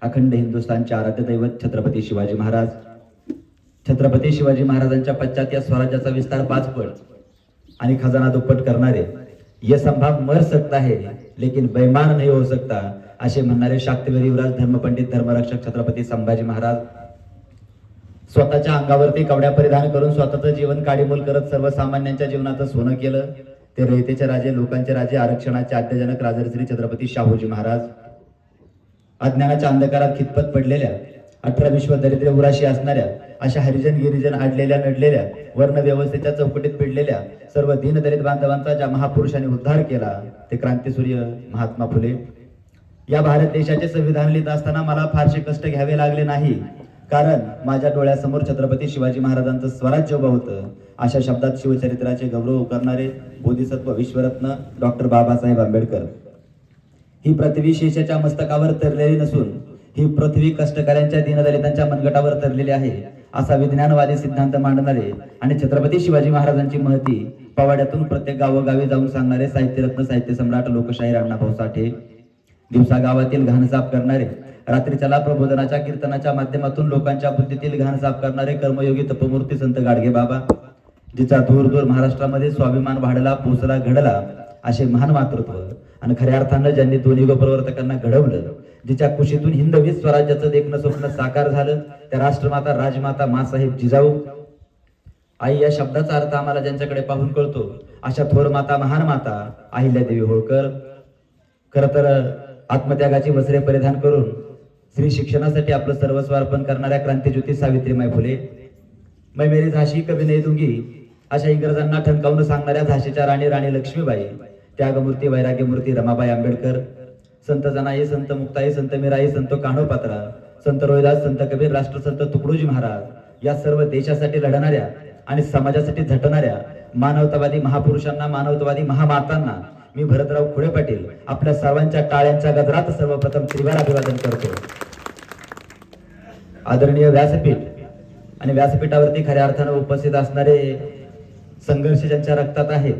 अखंड हिंदुस्थानचे आराध्य दैवत छत्रपती शिवाजी महाराज. छत्रपती शिवाजी महाराजांच्या पश्चात या स्वराज्याचा विस्तार 5 पट आणि खजाना दुप्पट करणारे ये संभव मर सकता है लेकिन बेईमान नहीं हो सकता असे म्हणणारे शाक्तवीर युवराज धर्मपंडित धर्मरक्षक छत्रपती संभाजी महाराज स्वतःच्या अंगावरती कवड्या परिधान करून स्वतःचं जीवन काडीमोल करत सर्वसामान्यांच्या जीवनाचं सोनं केलं. ते रयतेचे राजे, लोकांचे राजे, आरक्षणाचे आद्यजनक राजर्षी छत्रपती शाहूजी महाराज. अज्ञानाच्या अंधकारात खितपत पडलेल्या 18 विश्व दरिद्र उराशी असणाऱ्या अशा हरिजन गिरिजन आडलेल्या नडलेल्या वर्ण व्यवस्थेच्या चौकटीत पिडलेल्या सर्व दीनदलित बांधवांचा ज्या महापुरुषांनी उद्धार केला ते क्रांतीसूर्य महात्मा फुले. या भारत देशाचे संविधान लिहित असताना मला फारसे कष्ट घ्यावे लागले नाही, कारण माझ्या डोळ्यासमोर छत्रपती शिवाजी महाराजांचं स्वराज्य उभं होतं. अशा शब्दात शिवचरित्राचे गौरव करणारे बोधिसत्व विश्वरत्न डॉक्टर बाबासाहेब आंबेडकर. ही पृथ्वी शेषाच्या मस्तकावर तरलेली नसून ही पृथ्वी कष्टकऱ्यांच्या दीनदलितांच्या मनगटावर तरलेली आहे असा विज्ञानवादी सिद्धांत मांडणारे आणि छत्रपती शिवाजी महाराजांची महती पवाड्यातून प्रत्येक गावोगावी जाऊन सांगणारे साहित्यरत्न साहित्य सम्राट लोकशाहीर अण्णाभाऊ साठे. दिवसा गावातील घाण साफ करणारे, रात्रीच्याला प्रबोधनाच्या कीर्तनाच्या माध्यमातून लोकांच्या बुद्धीतील घाण साफ करणारे कर्मयोगी तपमूर्ती संत गाडगे बाबा. जिचा दूर दूर महाराष्ट्रामध्ये स्वाभिमान वाढला, पोचला, घडला असे महान मातृत्व आणि खऱ्या अर्थानं ज्यांनी दोन्ही युगप्रवर्तकांना घडवलं, जिच्या कुशीतून हिंदवी स्वराज्याचं देखणं स्वप्न साकार झालं त्या राष्ट्रमाता राजमाता मासाहेब जिजाऊ. आई या शब्दाचा अर्थ आम्हाला ज्यांच्याकडे पाहून कळतो अशा थोर माता, महान माता अहिल्यादेवी होळकर. खर तर आत्मत्यागाची वस्त्रे परिधान करून स्त्री शिक्षणासाठी आपलं सर्वस्व अर्पण करणाऱ्या क्रांतीज्योती सावित्रीमाई फुले. मैं मेरी झाशी कभी नहीं दूंगी अशा इंग्रजांना ठणकावून सांगणाऱ्या झाशीच्या राणी राणी लक्ष्मीबाई. त्यागमूर्ती वैराग्यमूर्ती रमाबाई आंबेडकर. संत जनाई, संत मुक्ताई, संत मीराई, संत कान्होपात्रा, संत रोहिदास, संत कबीर, राष्ट्रसंत तुकडोजी महाराज या सर्व देशासाठी लढणाऱ्या आणि समाजासाठी झटणाऱ्या मानवतावादी महापुरुषांना, मानवतावादी महामातांना मी भरतराव खुळे पाटील आपल्या सर्वांच्या टाळ्यांच्या गजरात सर्वप्रथम त्रिवार अभिवादन करतो. आदरणीय व्यासपीठ आणि व्यासपीठावरती खऱ्या अर्थानं उपस्थित असणारे संघर्ष ज्यांच्या रक्तात आहे,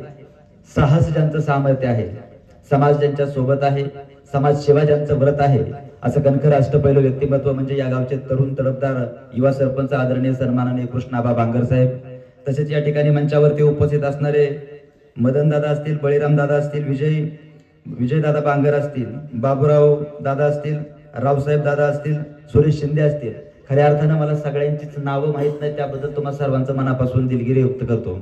साहस ज्यांचं सामर्थ्य आहे, समाज ज्यांच्या सोबत आहे, समाज सेवा ज्यांचं व्रत आहे असं कणखर अष्टपैलू व्यक्तिमत्व म्हणजे या गावचे तरुण तडफदार युवा सरपंच आदरणीय सन्माननीय कृष्णाबा बांगर साहेब. तसेच या ठिकाणी मंचावरती उपस्थित असणारे मदन दादा असतील, बळीराम दादा असतील, विजय दादा बांगर असतील, बाबूराव दादा असतील, रावसाहेब दादा असतील, सुरेश शिंदे असतील. खऱ्या अर्थानं मला सगळ्यांचीच नावं माहीत नाही, त्याबद्दल तुम्हा सर्वांचं मनापासून दिलगिरी व्यक्त करतो.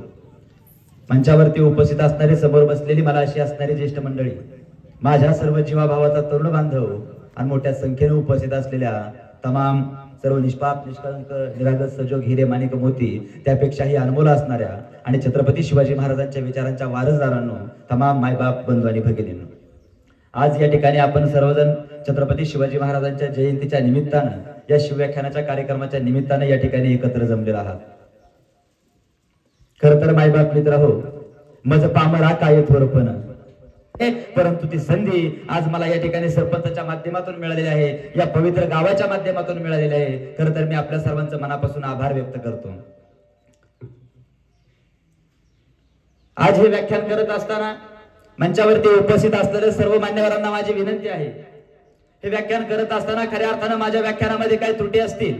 मंचावरती उपस्थित असणारे, समोर बसलेली मला अशी असणारी ज्येष्ठ मंडळी, माझ्या सर्व जीवाभावाचा तरुण बांधव आणि मोठ्या संख्येने उपस्थित असलेल्या तमाम सर्व निष्पाप, निष्कलंक, निरागस, सजोग, हिरे, माणिक, मोती त्यापेक्षाही अनमोल असणाऱ्या आणि छत्रपती शिवाजी महाराजांच्या विचारांच्या वारसदारांनो, तमाम मायबाप, बंधू आणि भगिनींनो, आज या ठिकाणी आपण सर्वजण छत्रपती शिवाजी महाराजांच्या जयंतीच्या निमित्तानं, या शिवव्याख्यानाच्या कार्यक्रमाच्या निमित्तानं या ठिकाणी एकत्र जमलेला आहात. खर तर मायबाप मित्र हो, मज पामरा काय थोरपण, परंतु ती संधी आज मला या ठिकाणी सरपंचाच्या माध्यमातून मिळालेली आहे, या पवित्र गावाच्या माध्यमातून मिळालेली आहे. खर तर मी आपल्या सर्वांचं मनापासून आभार व्यक्त करतो. आज हे व्याख्यान करत असताना मंचावरती उपस्थित असलेल्या सर्व मान्यवरांना माझी विनंती आहे, हे व्याख्यान करत असताना खऱ्या अर्थानं माझ्या व्याख्यानामध्ये काही त्रुटी असतील,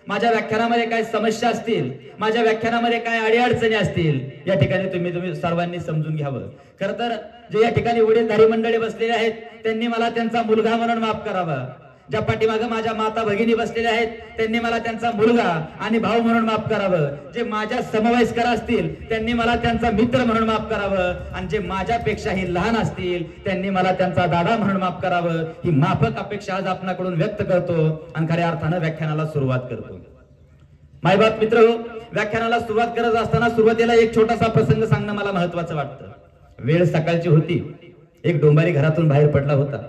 माझ्या व्याख्यानामध्ये काय समस्या असतील, माझ्या व्याख्यानामध्ये काय अडीअडचणी असतील, या ठिकाणी तुम्ही सर्वांनी समजून घ्यावं. खर तर जे या ठिकाणी वडीलधारी मंडळी बसलेले आहेत त्यांनी मला त्यांचा मुलगा म्हणून माफ करावा. ज्या पाठीमागे माझ्या माता भगिनी बसलेल्या आहेत त्यांनी मला त्यांचा मुलगा आणि भाऊ म्हणून माफ करावं. जे माझ्या समवयस्कर असतील त्यांनी मला त्यांचा मित्र म्हणून माफ करावं आणि जे माझ्यापेक्षाही लहान असतील त्यांनी मला त्यांचा दादा म्हणून माफ करावं. ही माफक अपेक्षा आज आपणाकडून व्यक्त करतो आणि खऱ्या अर्थानं व्याख्यानाला सुरुवात करतो. मायबाप मित्र, व्याख्यानाला सुरुवात करत असताना सुरुवातीला एक छोटासा प्रसंग सांगणं मला महत्वाचं वाटतं. वेळ सकाळची होती. एक डोंबारी घरातून बाहेर पडला होता.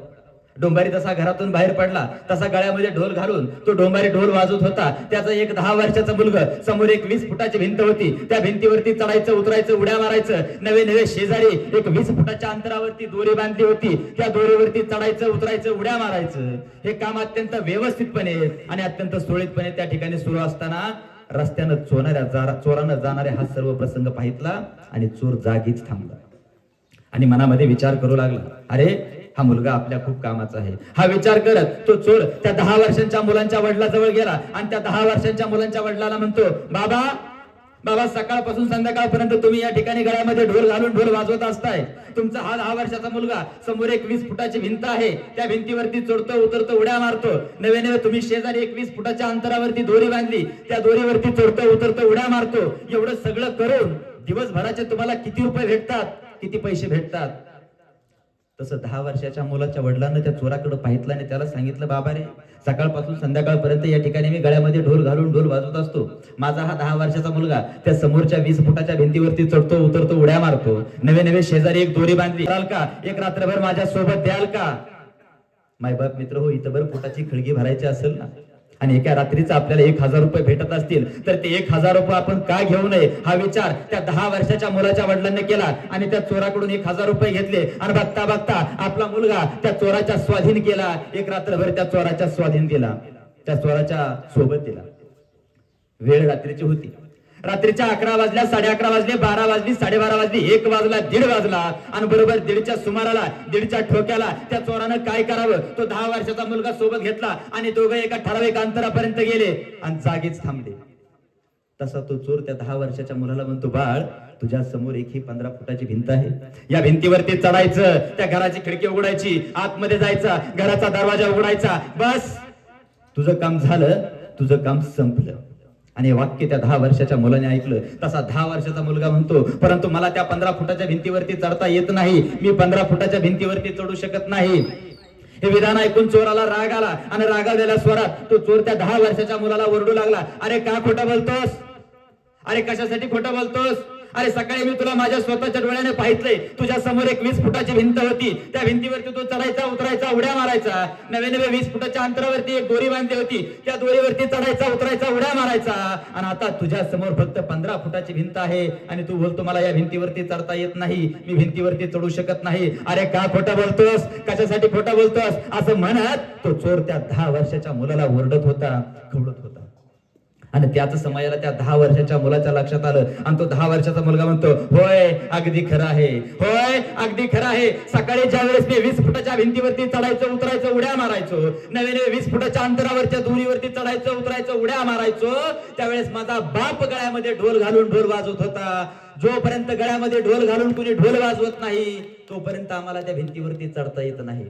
डोंबारी तसा घरातून बाहेर पडला तसा गळ्यामध्ये ढोल घालून तो डोंबारी ढोल वाजवत होता. त्याचा एक 10 वर्षाचा मुलगा, समोर एक 20 फुटाची भिंत होती, त्या भिंतीवरती चढायचं, उतरायचं, उड्या मारायचं. नवे नवे शेजारी एक 20 फुटाच्या अंतरावरती दोरी बांधली होती, त्या दोरीवरती चढायचं, उतरायचं, उड्या मारायचं. हे काम अत्यंत व्यवस्थितपणे आणि अत्यंत सुरळीतपणे त्या ठिकाणी सुरू असताना रस्त्यानं चोरानं जाणारे हा सर्व प्रसंग पाहितला आणि चोर जागीच थांबला आणि मनामध्ये विचार करू लागला, अरे हा मुलगा आपल्या खूप कामाचा आहे. हा विचार करत तो चोर त्या 10 वर्षांच्या मुलांच्या वडिलाजवळ गेला आणि त्या 10 वर्षांच्या मुलांच्या वडिलाला म्हणतो, बाबा बाबा सकाळपासून संध्याकाळपर्यंत तुम्ही या ठिकाणी गळ्यामध्ये ढोल घालून ढोल वाजवत असताय. तुमचा हा 10 वर्षाचा मुलगा समोर एक 20 फुटाची भिंत आहे, त्या भिंतीवरती चढतो उतरतो उड्या मारतो. नवे नवे तुम्ही शेजारी 21 फुटाच्या अंतरावरती दोरी बांधली, त्या दोरीवरती चढतो उतरतो उड्या मारतो. एवढं सगळं करून दिवसभराचे तुम्हाला किती रुपये भेटतात, किती पैसे भेटतात? तसं 10 वर्षाच्या मुलाच्या वडिलांना त्या चोराकडे पाहितलं आणि त्याला सांगितलं, बाबा रे सकाळपासून संध्याकाळपर्यंत या ठिकाणी मी गळ्यामध्ये ढोल घालून ढोल वाजवत असतो. माझा हा 10 वर्षाचा मुलगा त्या समोरच्या 20 फुटाच्या भिंतीवरती चढतो उतरतो उड्या मारतो. नवे नवे शेजारी एक दोरी बांधली, द्याल का? एक रात्रभर माझ्या सोबत द्याल का? मायबाप मित्र हो, इथं बरं पोटाची खळगी भरायची असेल ना आणि एका रात्रीचा आपल्याला 1000 रुपये भेटत असतील तर ते 1000 रुपये आपण का घेऊ नये हा विचार त्या 10 वर्षाच्या मुलाच्या वडिलांनी केला आणि त्या चोराकडून 1000 रुपये घेतले आणि बघता बघता आपला मुलगा त्या चोराच्या स्वाधीन केला. एक रात्रभर त्या चोराच्या स्वाधीन दिला, त्या चोराच्या सोबत दिला. वेळ रात्रीची होती. रात्रीच्या 11 वाजल्या, 11:30 वाजले, 12 वाजली, 12:30 वाजली, 1 वाजला, 1:30 वाजला आणि बरोबर 1:30च्या सुमाराला 1:30च्या ठोक्याला त्या चोरानं काय करावं, तो 10 वर्षाचा मुलगा सोबत घेतला आणि दोघं एका ठराविक अंतरापर्यंत गेले आणि जागीच थांबले. तसा तो चोर त्या 10 वर्षाच्या मुलाला म्हणतो, बाळ तुझ्या समोर एक ही 15 फुटाची भिंत आहे, या भिंतीवरती चढायचं, त्या घराची खिडकी उघडायची, आतमध्ये जायचा, घराचा दरवाजा उघडायचा, बस तुझं काम झालं, तुझं काम संपलं. आणि वाक्य त्या 10 वर्षाच्या मुलाने ऐकलं. तसा 10 वर्षाचा मुलगा म्हणतो, परंतु मला त्या 15 फुटाच्या भिंतीवरती चढता येत नाही, मी 15 फुटाच्या भिंतीवरती चढू शकत नाही. हे विधान ऐकून चोराला राग आला आणि रागावलेल्या स्वरात तो चोर त्या 10 वर्षाच्या मुलाला ओरडू लागला, अरे का खोटं बोलतोस? अरे कशासाठी खोटं बोलतोस? अरे सकाळी मी तुला माझ्या स्वतःच्या डोळ्याने पाहितलंय, तुझ्या समोर एक 20 फुटाची भिंत होती, त्या भिंतीवरती तू चढायचा उतरायचा उड्या मारायचा. नवे नवे 20 फुटाच्या अंतरावरती एक दोरी बांधली होती, त्या दोरीवरती चढायचा उतरायचा उड्या मारायचा. आणि आता तुझ्या समोर फक्त 15 फुटाची भिंत आहे आणि तू बोलतो मला या भिंतीवरती चढता येत नाही, मी भिंतीवरती चढू शकत नाही. अरे का खोटं बोलतोस? कशासाठी खोटं बोलतोस? असं म्हणत तो चोर त्या 10 वर्षाच्या मुलाला ओरडत होता, खवळत होता. आणि त्याच समयाला त्या 10 वर्षाच्या मुलाच्या लक्षात आलं आणि तो 10 वर्षाचा मुलगा म्हणतो, होय अगदी खरं आहे, होय अगदी खरं आहे. सकाळी ज्या वेळेस मी 20 फुटाच्या भिंतीवरती चढायचं उतरायचं उड्या मारायचो, नवे नवे 20 फुटाच्या अंतरावरच्या दोरीवरती चढायचं उतरायचं उड्या मारायचो, त्यावेळेस माझा बाप गळ्यामध्ये ढोल घालून ढोल वाजवत होता. जोपर्यंत गळ्यामध्ये ढोल घालून कुणी ढोल वाजवत नाही तोपर्यंत आम्हाला त्या भिंतीवरती चढता येत नाही.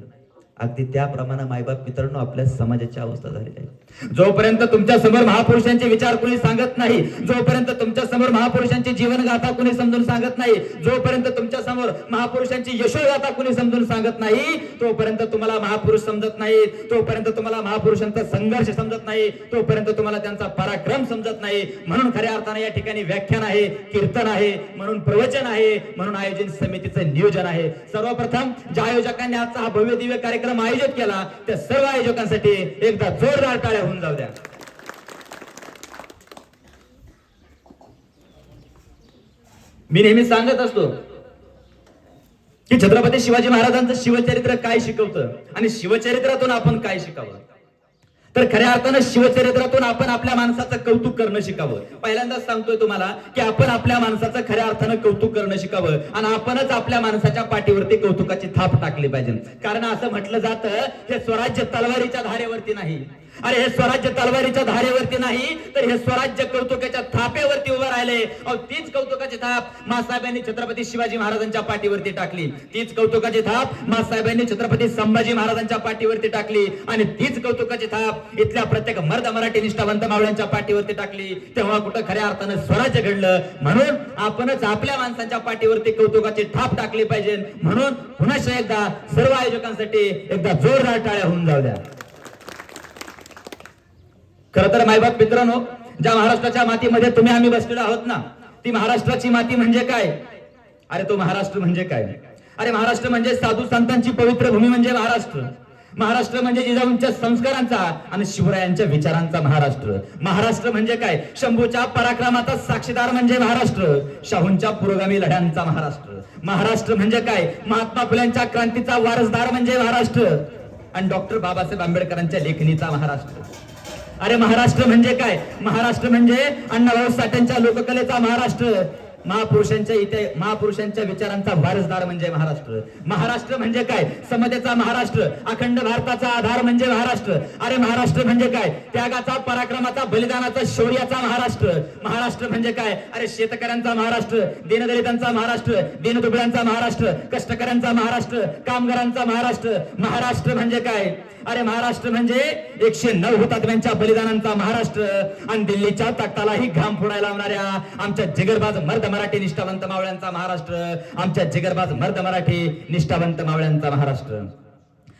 अगदी त्याप्रमाणे मायबाप मित्रांनो आपल्या समाजाची अवस्था झालेली आहे. जोपर्यंत तुमच्या समोर महापुरुषांचे विचार कोणी सांगत नाही, जोपर्यंत तुमच्या समोर महापुरुषांची जीवनगाथा कोणी समजून सांगत नाही, जोपर्यंत तुमच्या समोर महापुरुषांची यशोगाथा कोणी समजून सांगत नाही, तोपर्यंत तुम्हाला महापुरुष समजत नाही, तोपर्यंत तुम्हाला महापुरुषांचा संघर्ष समजत नाही, तोपर्यंत तुम्हाला त्यांचा पराक्रम समजत नाही. म्हणून खऱ्या अर्थाने या ठिकाणी व्याख्यान आहे, कीर्तन आहे, म्हणून प्रवचन आहे, म्हणून आयोजन समितीचं नियोजन आहे. सर्वप्रथम ज्या आयोजकांनी आजचा हा भव्य दिव्य कार्यक्रम आयोजित केला त्या सर्व आयोजकांसाठी एकदा जोरदार टाळ्या होऊन जाऊ द्या. मी नेहमी सांगत असतो की छत्रपती शिवाजी महाराजांचं शिवचरित्र काय शिकवतं आणि शिवचरित्रातून आपण काय शिकावं. तर खऱ्या अर्थानं शिवचरित्रातून आपण आपल्या माणसाचं कौतुक करणं शिकावं. पहिल्यांदाच सांगतोय तुम्हाला की आपण आपल्या माणसाचं खऱ्या अर्थानं कौतुक करणं शिकावं आणि आपणच आपल्या माणसाच्या पाठीवरती कौतुकाची थाप टाकली पाहिजे. कारण असं म्हटलं जातं हे स्वराज्य तलवारीच्या धारेवरती नाही, अरे हे स्वराज्य तलवारीच्या धारेवरती नाही तर हे स्वराज्य कौतुकाच्या थापेवरती उभं राहिले. तीच कौतुकाची थाप मासाहेबांनी छत्रपती शिवाजी महाराजांच्या पाठीवरती टाकली, तीच कौतुकाची थाप मासाहेबांनी छत्रपती संभाजी महाराजांच्या पाठीवरती टाकली आणि तीच कौतुकाची थाप इथल्या प्रत्येक मर्द मराठी निष्ठावंत मावळ्यांच्या पाठीवरती टाकली. तेव्हा कुठं खऱ्या अर्थानं स्वराज्य घडलं. म्हणून आपणच आपल्या माणसांच्या पाठीवरती कौतुकाची थाप टाकली पाहिजे. म्हणून पुन्हा एकदा सर्व आयोजकांसाठी एकदा जोरदार टाळ्या होऊन जाऊ द्या. खरं तर मायबाप मित्रांनो, ज्या महाराष्ट्राच्या मातीमध्ये तुम्ही आम्ही बसलेलो आहोत ना, ती महाराष्ट्राची माती म्हणजे काय? अरे तो महाराष्ट्र म्हणजे काय? अरे महाराष्ट्र म्हणजे साधू संतांची पवित्र भूमी म्हणजे महाराष्ट्र. महाराष्ट्र म्हणजे जिजाऊंच्या संस्कारांचा आणि शिवरायांच्या विचारांचा महाराष्ट्र. महाराष्ट्र म्हणजे काय? शंभूच्या पराक्रमाचा साक्षीदार म्हणजे महाराष्ट्र, शाहूंच्या पुरोगामी लढ्यांचा महाराष्ट्र. महाराष्ट्र म्हणजे काय? महात्मा फुल्यांच्या क्रांतीचा वारसदार म्हणजे महाराष्ट्र आणि डॉक्टर बाबासाहेब आंबेडकरांच्या लेखणीचा महाराष्ट्र. अरे महाराष्ट्र म्हणजे काय? महाराष्ट्र म्हणजे अण्णाभाऊ साठेंच्या लोककलेचा महाराष्ट्र, महापुरुषांच्या विचारांचा वारसदार म्हणजे महाराष्ट्र. महाराष्ट्र म्हणजे काय? समतेचा महाराष्ट्र, अखंड भारताचा आधार म्हणजे महाराष्ट्र. अरे महाराष्ट्र म्हणजे काय? त्यागाचा, पराक्रमाचा, बलिदानाचा, शौर्याचा महाराष्ट्र. महाराष्ट्र म्हणजे काय? अरे शेतकऱ्यांचा महाराष्ट्र, दीनदलितांचा महाराष्ट्र, दीनदुबळ्यांचा महाराष्ट्र, कष्टकऱ्यांचा महाराष्ट्र, कामगारांचा महाराष्ट्र. महाराष्ट्र म्हणजे काय? अरे महाराष्ट्र म्हणजे 109 हुतात्म्यांच्या बलिदानांचा महाराष्ट्र आणि दिल्लीच्या तख्तालाही घाम फोडायला लावणाऱ्या आमच्या जिगरबाज मर्द मराठी निष्ठावंत मावळ्यांचा महाराष्ट्र. आमच्या जिगरबाज मर्द मराठी निष्ठावंत मावळ्यांचा महाराष्ट्र.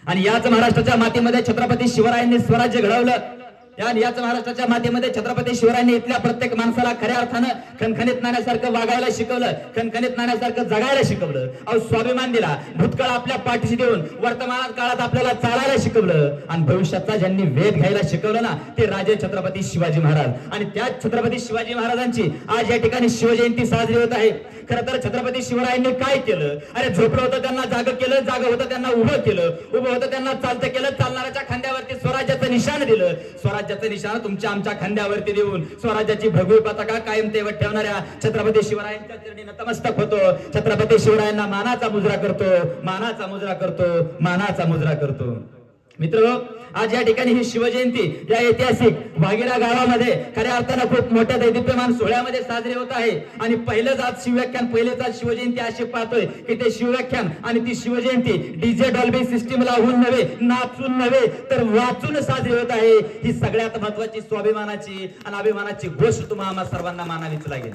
आणि याच महाराष्ट्राच्या मातीमध्ये छत्रपती शिवरायांनी स्वराज्य घडवलं. याच महाराष्ट्राच्या मातीमध्ये छत्रपती शिवरायांनी इथल्या प्रत्येक माणसाला खऱ्या अर्थानं खणखणीत नाण्यासारखं वागायला शिकवलं, खणखणीत नाण्यासारखं जगायला शिकवलं. अहो स्वाभिमान दिला, भूतकाळ आपल्या पाठीशी देऊन वर्तमानात काळात आपल्याला चालायला शिकवलं आणि भविष्याचा ज्यांनी वेध घ्यायला शिकवलं ना ते राजे छत्रपती शिवाजी महाराज. आणि त्याच छत्रपती शिवाजी महाराजांची आज या ठिकाणी शिवजयंती साजरी होत आहे. खरं तर छत्रपती शिवरायांनी काय केलं? अरे झोपलं होतं त्यांना जागं केलं, जागं होतं त्यांना उभं केलं, उभं होतं त्यांना चालतं केलं, चालणाऱ्याच्या खांद्यावरती स्वराज्याचं निशाण दिलं. स्वराज्याचं निशाण तुमच्या आमच्या खांद्यावरती देऊन स्वराज्याची भगवी पताका कायम तेवत ठेवणाऱ्या छत्रपती शिवरायांच्या चरणी नतमस्तक होतो. छत्रपती शिवरायांना मानाचा मुजरा करतो, मानाचा मुजरा करतो, मानाचा मुजरा करतो. मित्र, आज या ठिकाणी ही शिवजयंती या ऐतिहासिक वाघेरा गावामध्ये खऱ्या अर्थानं खूप मोठ्या दैदिप्यमान सोहळ्यामध्ये साजरी होत आहे. आणि पहिलंच आज शिवव्याख्यान, पहिलेच आज शिवजयंती अशी पाहतोय की ते शिवव्याख्यान आणि ती शिवजयंती डीजे डॉल्बी सिस्टीम लावून नव्हे, नाचून नव्हे तर वाचून साजरी होत आहे. ही सगळ्यात महत्वाची स्वाभिमानाची आणि अभिमानाची गोष्ट तुम्हाला आम्हा सर्वांना मानावीच लागेल.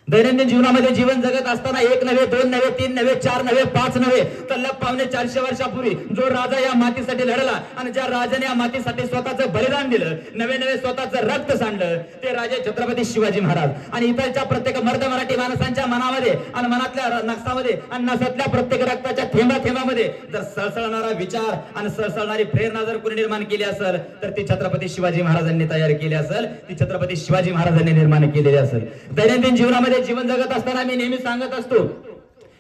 दैनंदिन जीवनामध्ये जीवन जगत असताना 1 नव्हे, 2 नव्हे, 3 नव्हे, 4 नव्हे, 5 नव्हे तर 450 वर्षापूर्वी जो राजा या मातीसाठी लढला आणि ज्या राजाने या मातीसाठी स्वतःचं बलिदान दिलं, नवे नवे स्वतःचं रक्त सांडलं, ते राजे छत्रपती शिवाजी महाराज. आणि इथलच्या प्रत्येक मर्द मराठी माणसांच्या मनामध्ये आणि मनातल्या नक्षामध्ये आणि नसातल्या प्रत्येक रक्ताच्या थेंबा थेंबामध्ये जर सळसळणारा विचार आणि सळसळणारी प्रेरणा जर कोणी निर्माण केली असेल तर ती छत्रपती शिवाजी महाराजांनी तयार केली असेल, ती छत्रपती शिवाजी महाराजांनी निर्माण केलेली असेल. दैनंदिन जीवनामध्ये जीवन जगत असताना मी नेहमी सांगत असतो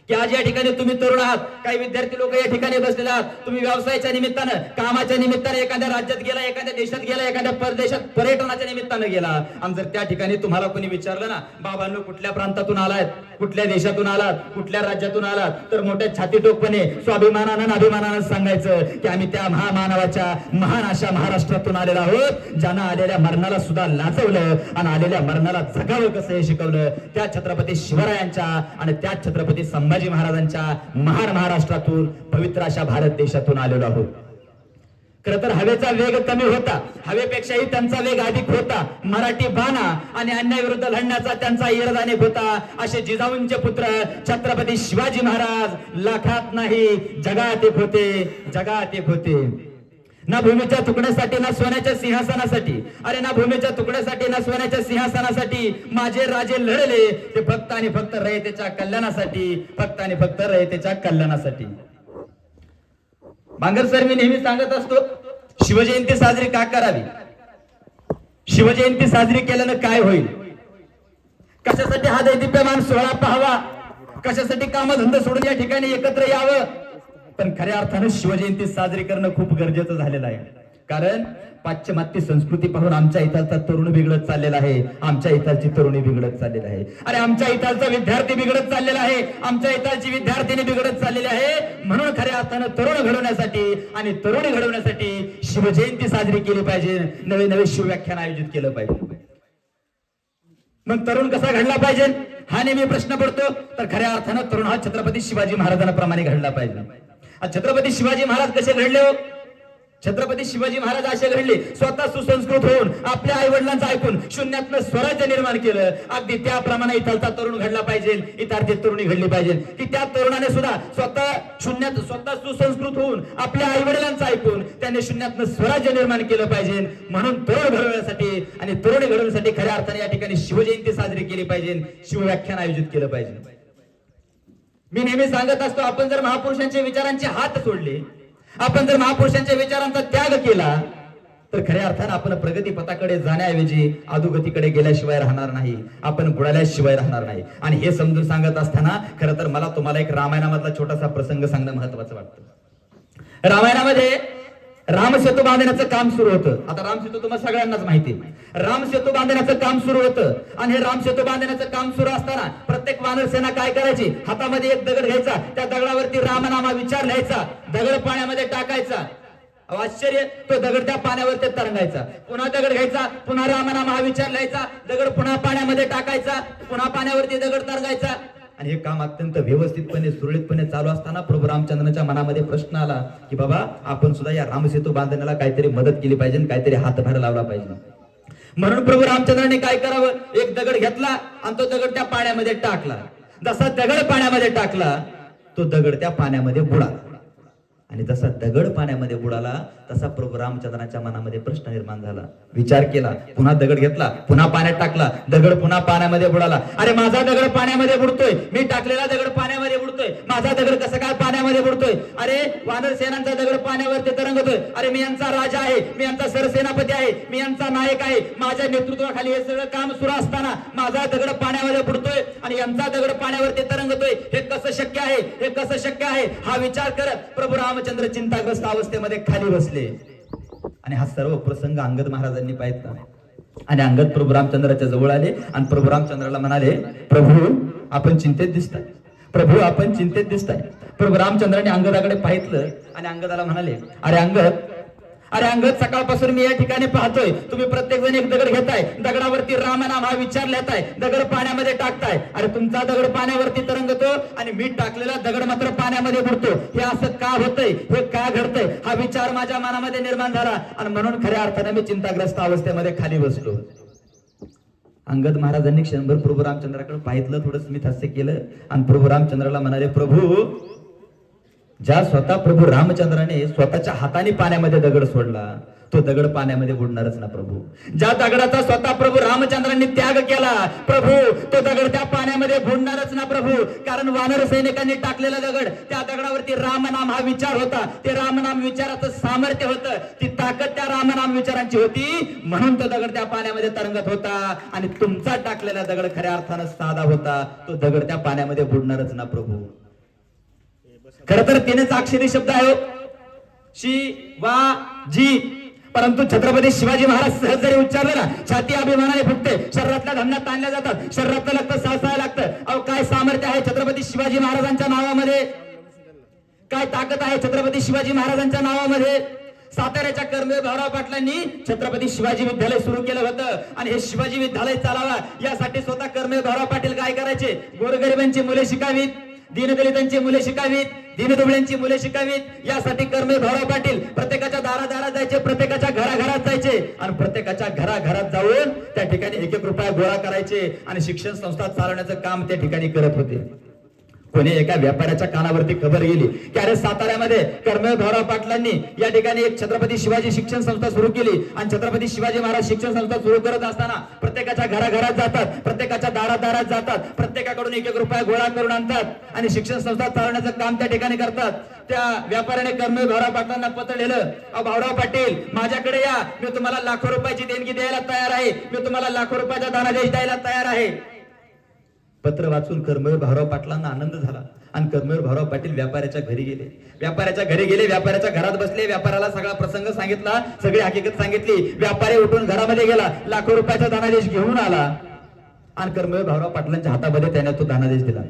की आज या ठिकाणी तुम्ही तरुण आहात, काही विद्यार्थी लोक या ठिकाणी बसलेले आहात, तुम्ही व्यवसायाच्या निमित्तानं, कामाच्या निमित्तानं एखाद्या राज्यात गेला, एखाद्या देशात गेला, एखाद्या परदेशात पर्यटनाच्या निमित्तानं गेला आणि जर त्या ठिकाणी तुम्हाला कोणी विचारलं ना, बाबांनो कुठल्या प्रांतातून आलात, कुठल्या देशातून आलात, कुठल्या राज्यातून आलात, तर मोठ्या छातीटोकपणे स्वाभिमानानं अभिमानानं सांगायचं की आम्ही त्या महामानवाच्या महान अशा महाराष्ट्रातून आलेलो आहोत, ज्यानं आलेल्या मरणाला सुद्धा लाजवलं आणि आलेल्या मरणाला जगावं कसं हे शिकवलं. त्या छत्रपती शिवरायांच्या आणि त्या छत्रपती संभाजी महाराजांच्या महान महाराष्ट्रातून, पवित्र अशा भारत देशातून आलेलो आहोत. खरं तर हवेचा वेग कमी होता, हवेपेक्षाही त्यांचा वेग अधिक होता. मराठी बाणा आणि अन्याय विरुद्ध लढण्याचा त्यांचा इरदानेक होता. असे जिजाऊंचे पुत्र छत्रपती शिवाजी महाराज लाखात नाही जगात एक होते, जगात एक होते. ना भूमीच्या तुकड्यासाठी ना सोन्याच्या सिंहासनासाठी, अरे ना भूमीच्या तुकड्यासाठी ना सोन्याच्या सिंहासनासाठी माझे राजे लढले, ते फक्त आणि फक्त रयतेच्या कल्याणासाठी, फक्त आणि फक्त रयतेच्या कल्याणासाठी. बांगर सर, मी नेहमी सांगत असतो शिवजयंती साजरी का करावी, शिवजयंती साजरी केल्यानं काय होईल, कशासाठी हा दैदिप्यमान सोहळा पाहावा, कशासाठी कामधंदा सोडून या ठिकाणी एकत्र यावं. पण खऱ्या अर्थानं शिवजयंती साजरी करणं खूप गरजेचं झालेलं आहे. कारण पाश्चिमात्य संस्कृती पाहून आमच्या इथलचा तरुण बिघडत चाललेला आहे, आमच्या इथलची तरुणी बिघडत चाललेली आहे. अरे आमच्या इथलचा विद्यार्थी बिघडत चाललेला आहे, आमच्या इथलची विद्यार्थिनी बिघडत चाललेली आहे. म्हणून खऱ्या अर्थानं तरुण घडवण्यासाठी आणि तरुणी घडवण्यासाठी शिवजयंती साजरी केली पाहिजे, नवे नवे शिवव्याख्यान आयोजित केलं पाहिजे. मग तरुण कसा घडला पाहिजे हा नेहमी प्रश्न पडतो. तर खऱ्या अर्थानं तरुण हा छत्रपती शिवाजी महाराजांप्रमाणे घडला पाहिजे. छत्रपती शिवाजी महाराज कसे घडले हो? छत्रपती शिवाजी महाराज असे घडले, स्वतः सुसंस्कृत होऊन आपल्या आई वडिलांचं ऐकून शून्यातनं स्वराज्य निर्माण केलं. अगदी त्याप्रमाणे इथलचा तरुण घडला पाहिजे, इथार्थी तरुणी घडली पाहिजे की त्या तरुणाने सुद्धा स्वतः सुसंस्कृत होऊन आपल्या आई वडिलांचं ऐकून त्याने शून्यातनं स्वराज्य निर्माण केलं पाहिजे. म्हणून तरुण घडवण्यासाठी आणि तरुणी घडवण्यासाठी खऱ्या अर्थाने या ठिकाणी शिवजयंती साजरी केली पाहिजे, शिवव्याख्यान आयोजित केलं पाहिजे. मी नेहमी सांगत असतो, आपण जर महापुरुषांच्या विचारांचे हात सोडले, आपण जर महापुरुषांच्या विचारांचा त्याग केला तर खऱ्या अर्थानं आपण प्रगती पथाकडे जाण्याऐवजी अधोगतीकडे गेल्याशिवाय राहणार नाही, आपण बुडाल्याशिवाय राहणार नाही. आणि हे समजून सांगत असताना खरं तर मला तुम्हाला एक रामायणामधला छोटासा प्रसंग सांगणं महत्वाचं वाटतं. रामायणामध्ये रामसेतू बांधण्याचं काम सुरू होतं. आता रामसेतू तुम्हाला सगळ्यांनाच माहिती आहे. रामसेतू बांधण्याचं काम सुरू होतं आणि हे रामसेतू बांधण्याचं काम सुरू असताना प्रत्येक वानर सेना काय करायची, हातामध्ये एक दगड घ्यायचा, त्या दगडावरती रामनामा विचार लिहायचा, दगड पाण्यामध्ये टाकायचा. आश्चर्य, तो दगड त्या पाण्यावरती तरंगायचा. पुन्हा दगड घ्यायचा, पुन्हा रामनामा हा विचार लिहायचा, दगड पुन्हा पाण्यामध्ये टाकायचा, पुन्हा पाण्यावरती दगड तरंगायचा. आणि हे काम अत्यंत व्यवस्थितपणे सुरळीतपणे चालू असताना प्रभू रामचंद्रांच्या मनामध्ये प्रश्न आला की बाबा आपण सुद्धा या रामसेतू बांधण्याला काहीतरी मदत केली पाहिजे, काहीतरी हातभार लावला पाहिजे. म्हणून प्रभू रामचंद्रांनी काय करावं, एक दगड घेतला आणि तो दगड त्या पाण्यामध्ये टाकला. जसा दगड पाण्यामध्ये टाकला तो दगड त्या पाण्यामध्ये बुडाला. आणि जसा दगड पाण्यामध्ये बुडाला तसा प्रभू रामचंद्रांच्या मनामध्ये प्रश्न निर्माण झाला. विचार केला, पुन्हा दगड घेतला, पुन्हा पाण्यात टाकला, दगड पुन्हा पाण्यामध्ये बुडाला. अरे माझा दगड पाण्यामध्ये बुडतोय, मी टाकलेला दगड पाण्यामध्ये बुडतोय, माझा दगड कसं काय पाण्यामध्ये बुडतोय? अरे वानर सेनांचा दगड पाण्यावरती तरंगतोय. अरे मी यांचा राजा आहे, मी यांचा सरसेनापती आहे, मी यांचा नायक आहे, माझ्या नेतृत्वाखाली हे सगळं काम सुरू असताना माझा दगड पाण्यामध्ये बुडतोय आणि यांचा दगड पाण्यावरती तरंगतोय. हे कसं शक्य आहे, हे कसं शक्य आहे? हा विचार करत प्रभू रामचंद्र चिंताग्रस्त अवस्थेमध्ये खाली बसले. आणि हा सर्व प्रसंग अंगद महाराजांनी पाहिला. आणि अंगद प्रभू रामचंद्राच्या जवळ आले आणि प्रभू रामचंद्राला म्हणाले, प्रभू आपण चिंतेत दिसताय, प्रभू आपण चिंतेत दिसताय. प्रभू रामचंद्राने अंगदाकडे पाहितलं आणि अंगदाला म्हणाले, अरे अंगद सकाळपासून मी या ठिकाणी पाहतोय तुम्ही प्रत्येक जण एक दगड घेताय, दगडावरती रामनाम हा विचार लिहिताय, दगड पाण्यामध्ये टाकताय. अरे तुमचा दगड पाण्यावरती तरंगतो आणि मी टाकलेला दगड मात्र पाण्यामध्ये बुडतो. हे असं का होतंय, हे का घडतंय? हा विचार माझ्या मनामध्ये निर्माण झाला आणि म्हणून खऱ्या अर्थाने मी चिंताग्रस्त अवस्थेमध्ये खाली बसलो. अंगद महाराजांनी क्षणभर प्रभू रामचंद्राकडे पाहितलं, थोडं स्मित हास्य केलं आणि प्रभू रामचंद्राला म्हणाले, प्रभू ज्या स्वतः प्रभू रामचंद्राने स्वतःच्या हाताने पाण्यामध्ये दगड सोडला तो दगड पाण्यामध्ये बुडणारच ना प्रभू. ज्या दगडाचा स्वतः प्रभू रामचंद्रांनी त्याग केला प्रभू, तो दगड त्या पाण्यामध्ये बुडणारच ना प्रभू. कारण वानर सैनिकांनी टाकलेला दगड, त्या दगडावरती रामनाम हा विचार होता, ते रामनाम विचाराचं सामर्थ्य होतं, ती ताकद त्या रामनाम विचारांची होती, म्हणून तो दगड त्या पाण्यामध्ये तरंगत होता. आणि तुमचा टाकलेला दगड खऱ्या अर्थानं साधा होता, तो दगड त्या पाण्यामध्ये बुडणारच ना प्रभू. खर तर तीनच अक्षरी शब्द आहे शिवाजी, परंतु छत्रपती शिवाजी महाराज सहज जरी उच्चारले ना छाती अभिमानाने फुटते, शरीरातल्या धमन्या ताणल्या जातात, शरीरातलं रक्त साचायला लागतं. अहो काय सामर्थ्य आहे छत्रपती शिवाजी महाराजांच्या नावामध्ये, काय ताकद आहे छत्रपती शिवाजी महाराजांच्या नावामध्ये. साताऱ्याच्या कर्मवीर भाऊराव पाटलांनी छत्रपती शिवाजी विद्यालय सुरू केलं होतं आणि हे शिवाजी विद्यालय चालावा यासाठी स्वतः कर्मवीर भाऊराव पाटील काय करायचे, गोरगरिबांची मुले शिकावीत, दीनदलितांची मुले शिकावीत, दीनदुबळ्यांची मुले शिकावीत, यासाठी कर्मवीर भाऊराव पाटील प्रत्येकाच्या दारादारात जायचे, प्रत्येकाच्या घराघरात जायचे आणि प्रत्येकाच्या घराघरात जाऊन त्या ठिकाणी एक एक रुपया गोळा करायचे आणि शिक्षण संस्था चालवण्याचं काम त्या ठिकाणी करत होते. कोणी एका व्यापाऱ्याच्या कानावरती खबर गेली की अरे साताऱ्यामध्ये कर्मवीर भाऊराव पाटलांनी या ठिकाणी एक छत्रपती शिवाजी शिक्षण संस्था सुरू केली आणि छत्रपती शिवाजी महाराज शिक्षण संस्था सुरू करत असताना प्रत्येकाच्या घराघरात जातात, प्रत्येकाच्या दारादारात जातात, प्रत्येकाकडून एक एक रुपया गोळा करून आणतात आणि शिक्षण संस्था चालवण्याचं काम त्या ठिकाणी करतात. त्या व्यापाऱ्याने कर्मवीर भाऊराव पाटलांना पत्र लिहिलं, भाऊराव पाटील माझ्याकडे या, मी तुम्हाला लाखो रुपयाची देणगी द्यायला तयार आहे, मी तुम्हाला लाखो रुपयाचा धनादेश द्यायला तयार आहे. पत्र वाचून कर्मवीर भाऊराव पाटलांना आनंद झाला आणि कर्मवीर भाऊराव पाटील व्यापाऱ्याच्या घरी गेले. व्यापाऱ्याच्या घरात बसले, व्यापाऱ्याला सगळा प्रसंग सांगितला, सगळी हकीकत सांगितली. व्यापारी उठून घरामध्ये गेला, लाखो रुपयाचा धनादेश घेऊन आला आणि कर्मवीर भाऊराव पाटलांच्या हातामध्ये त्याने तो धनादेश दिला.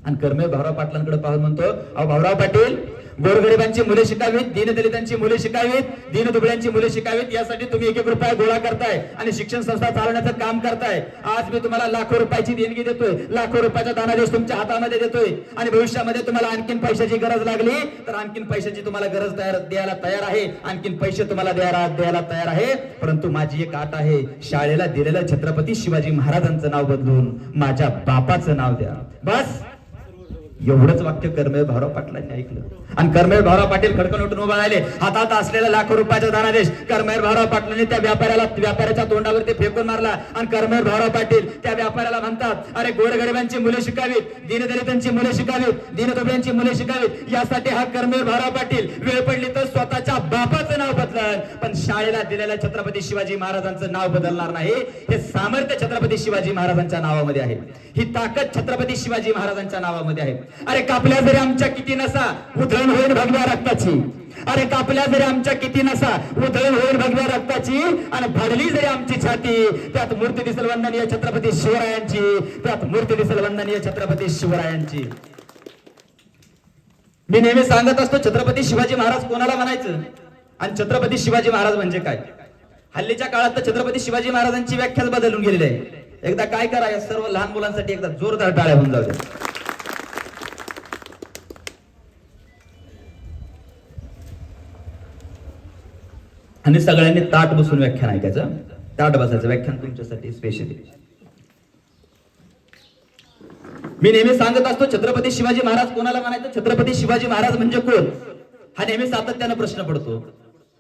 आणि कर्मवीर भाऊराव पाटलांकडे पाहून म्हणतो, भाऊराव पाटील गोरगरिबांची मुले शिकावीत, दीनदलितांची मुले शिकावीत, दीनदुबळ्यांची मुले शिकावीत, यासाठी तुम्ही एक एक रुपया गोळा करताय आणि शिक्षण संस्था चालवण्याचं काम करताय. आज मी तुम्हाला लाखो रुपयाची देणगी देतोय, लाखो रुपयाचा धनादेश तुमच्या हातामध्ये देतोय आणि भविष्यामध्ये तुम्हाला आणखीन पैशाची गरज लागली तर आणखीन पैशाची तुम्हाला गरज द्यायला तयार आहे, आणखीन पैसे तुम्हाला द्यायला तयार आहे. परंतु माझी एक अट आहे, शाळेला दिलेलं छत्रपती शिवाजी महाराजांचं नाव बदलून माझ्या बापाचं नाव द्या. बस एवढंच वाक्य कर्मवीर भाऊराव पाटलांनी ऐकलं आणि कर्मवीर भाऊराव पाटील खडकन उठून उभा राहिले. हातात असलेला लाखो रुपयाचा धनादेश कर्मवीर भाऊराव पाटलांनी त्या व्यापाऱ्याच्या तोंडावरती फेकून मारला आणि कर्मवीर भाऊराव पाटील त्या व्यापाऱ्याला म्हणतात, अरे गोरगरिबांची मुले शिकावीत, दीनदलितांची मुले शिकावीत, दीनदुबळ्यांची मुले शिकावीत, यासाठी हा कर्मवीर भाऊराव पाटील वेळ पडली तर स्वतःच्या बापाचं नाव बदलणार, पण शाळेला दिलेल्या छत्रपती शिवाजी महाराजांचं नाव बदलणार नाही. हे सामर्थ्य छत्रपती शिवाजी महाराजांच्या नावामध्ये आहे, ही ताकद छत्रपती शिवाजी महाराजांच्या नावामध्ये आहे. अरे कापल्या जरी आमच्या किती नसा उधळण होईल भगव्या रक्ताची, अरे कापल्या जरी आमच्या किती नसा उधळण होईल भगव्या रक्ताची, आणि फाडली जरी आमची छाती त्यात मूर्ती दिसेल वंदनीय छत्रपती शिवरायांची, त्यात मूर्ती दिसेल वंदनीय छत्रपती शिवरायांची. मी नेहमी सांगत असतो छत्रपती शिवाजी महाराज कोणाला म्हणायचं आणि छत्रपती शिवाजी महाराज म्हणजे काय. हल्लीच्या काळात तर छत्रपती शिवाजी महाराजांची व्याख्याच बदलून गेलेली आहे. एकदा काय करा या सर्व लहान मुलांसाठी एकदा जोरदार टाळ्या होऊन जाऊ द्या. आणि सगळ्यांनी ताट बसून व्याख्यान ऐकायचं. ताट बसायचं व्याख्यान तुमच्यासाठी स्पेशली. मी नेहमी सांगत असतो छत्रपती शिवाजी महाराज कोणाला म्हणायचं, छत्रपती शिवाजी महाराज म्हणजे कोण, हा नेहमी सातत्यानं प्रश्न पडतो.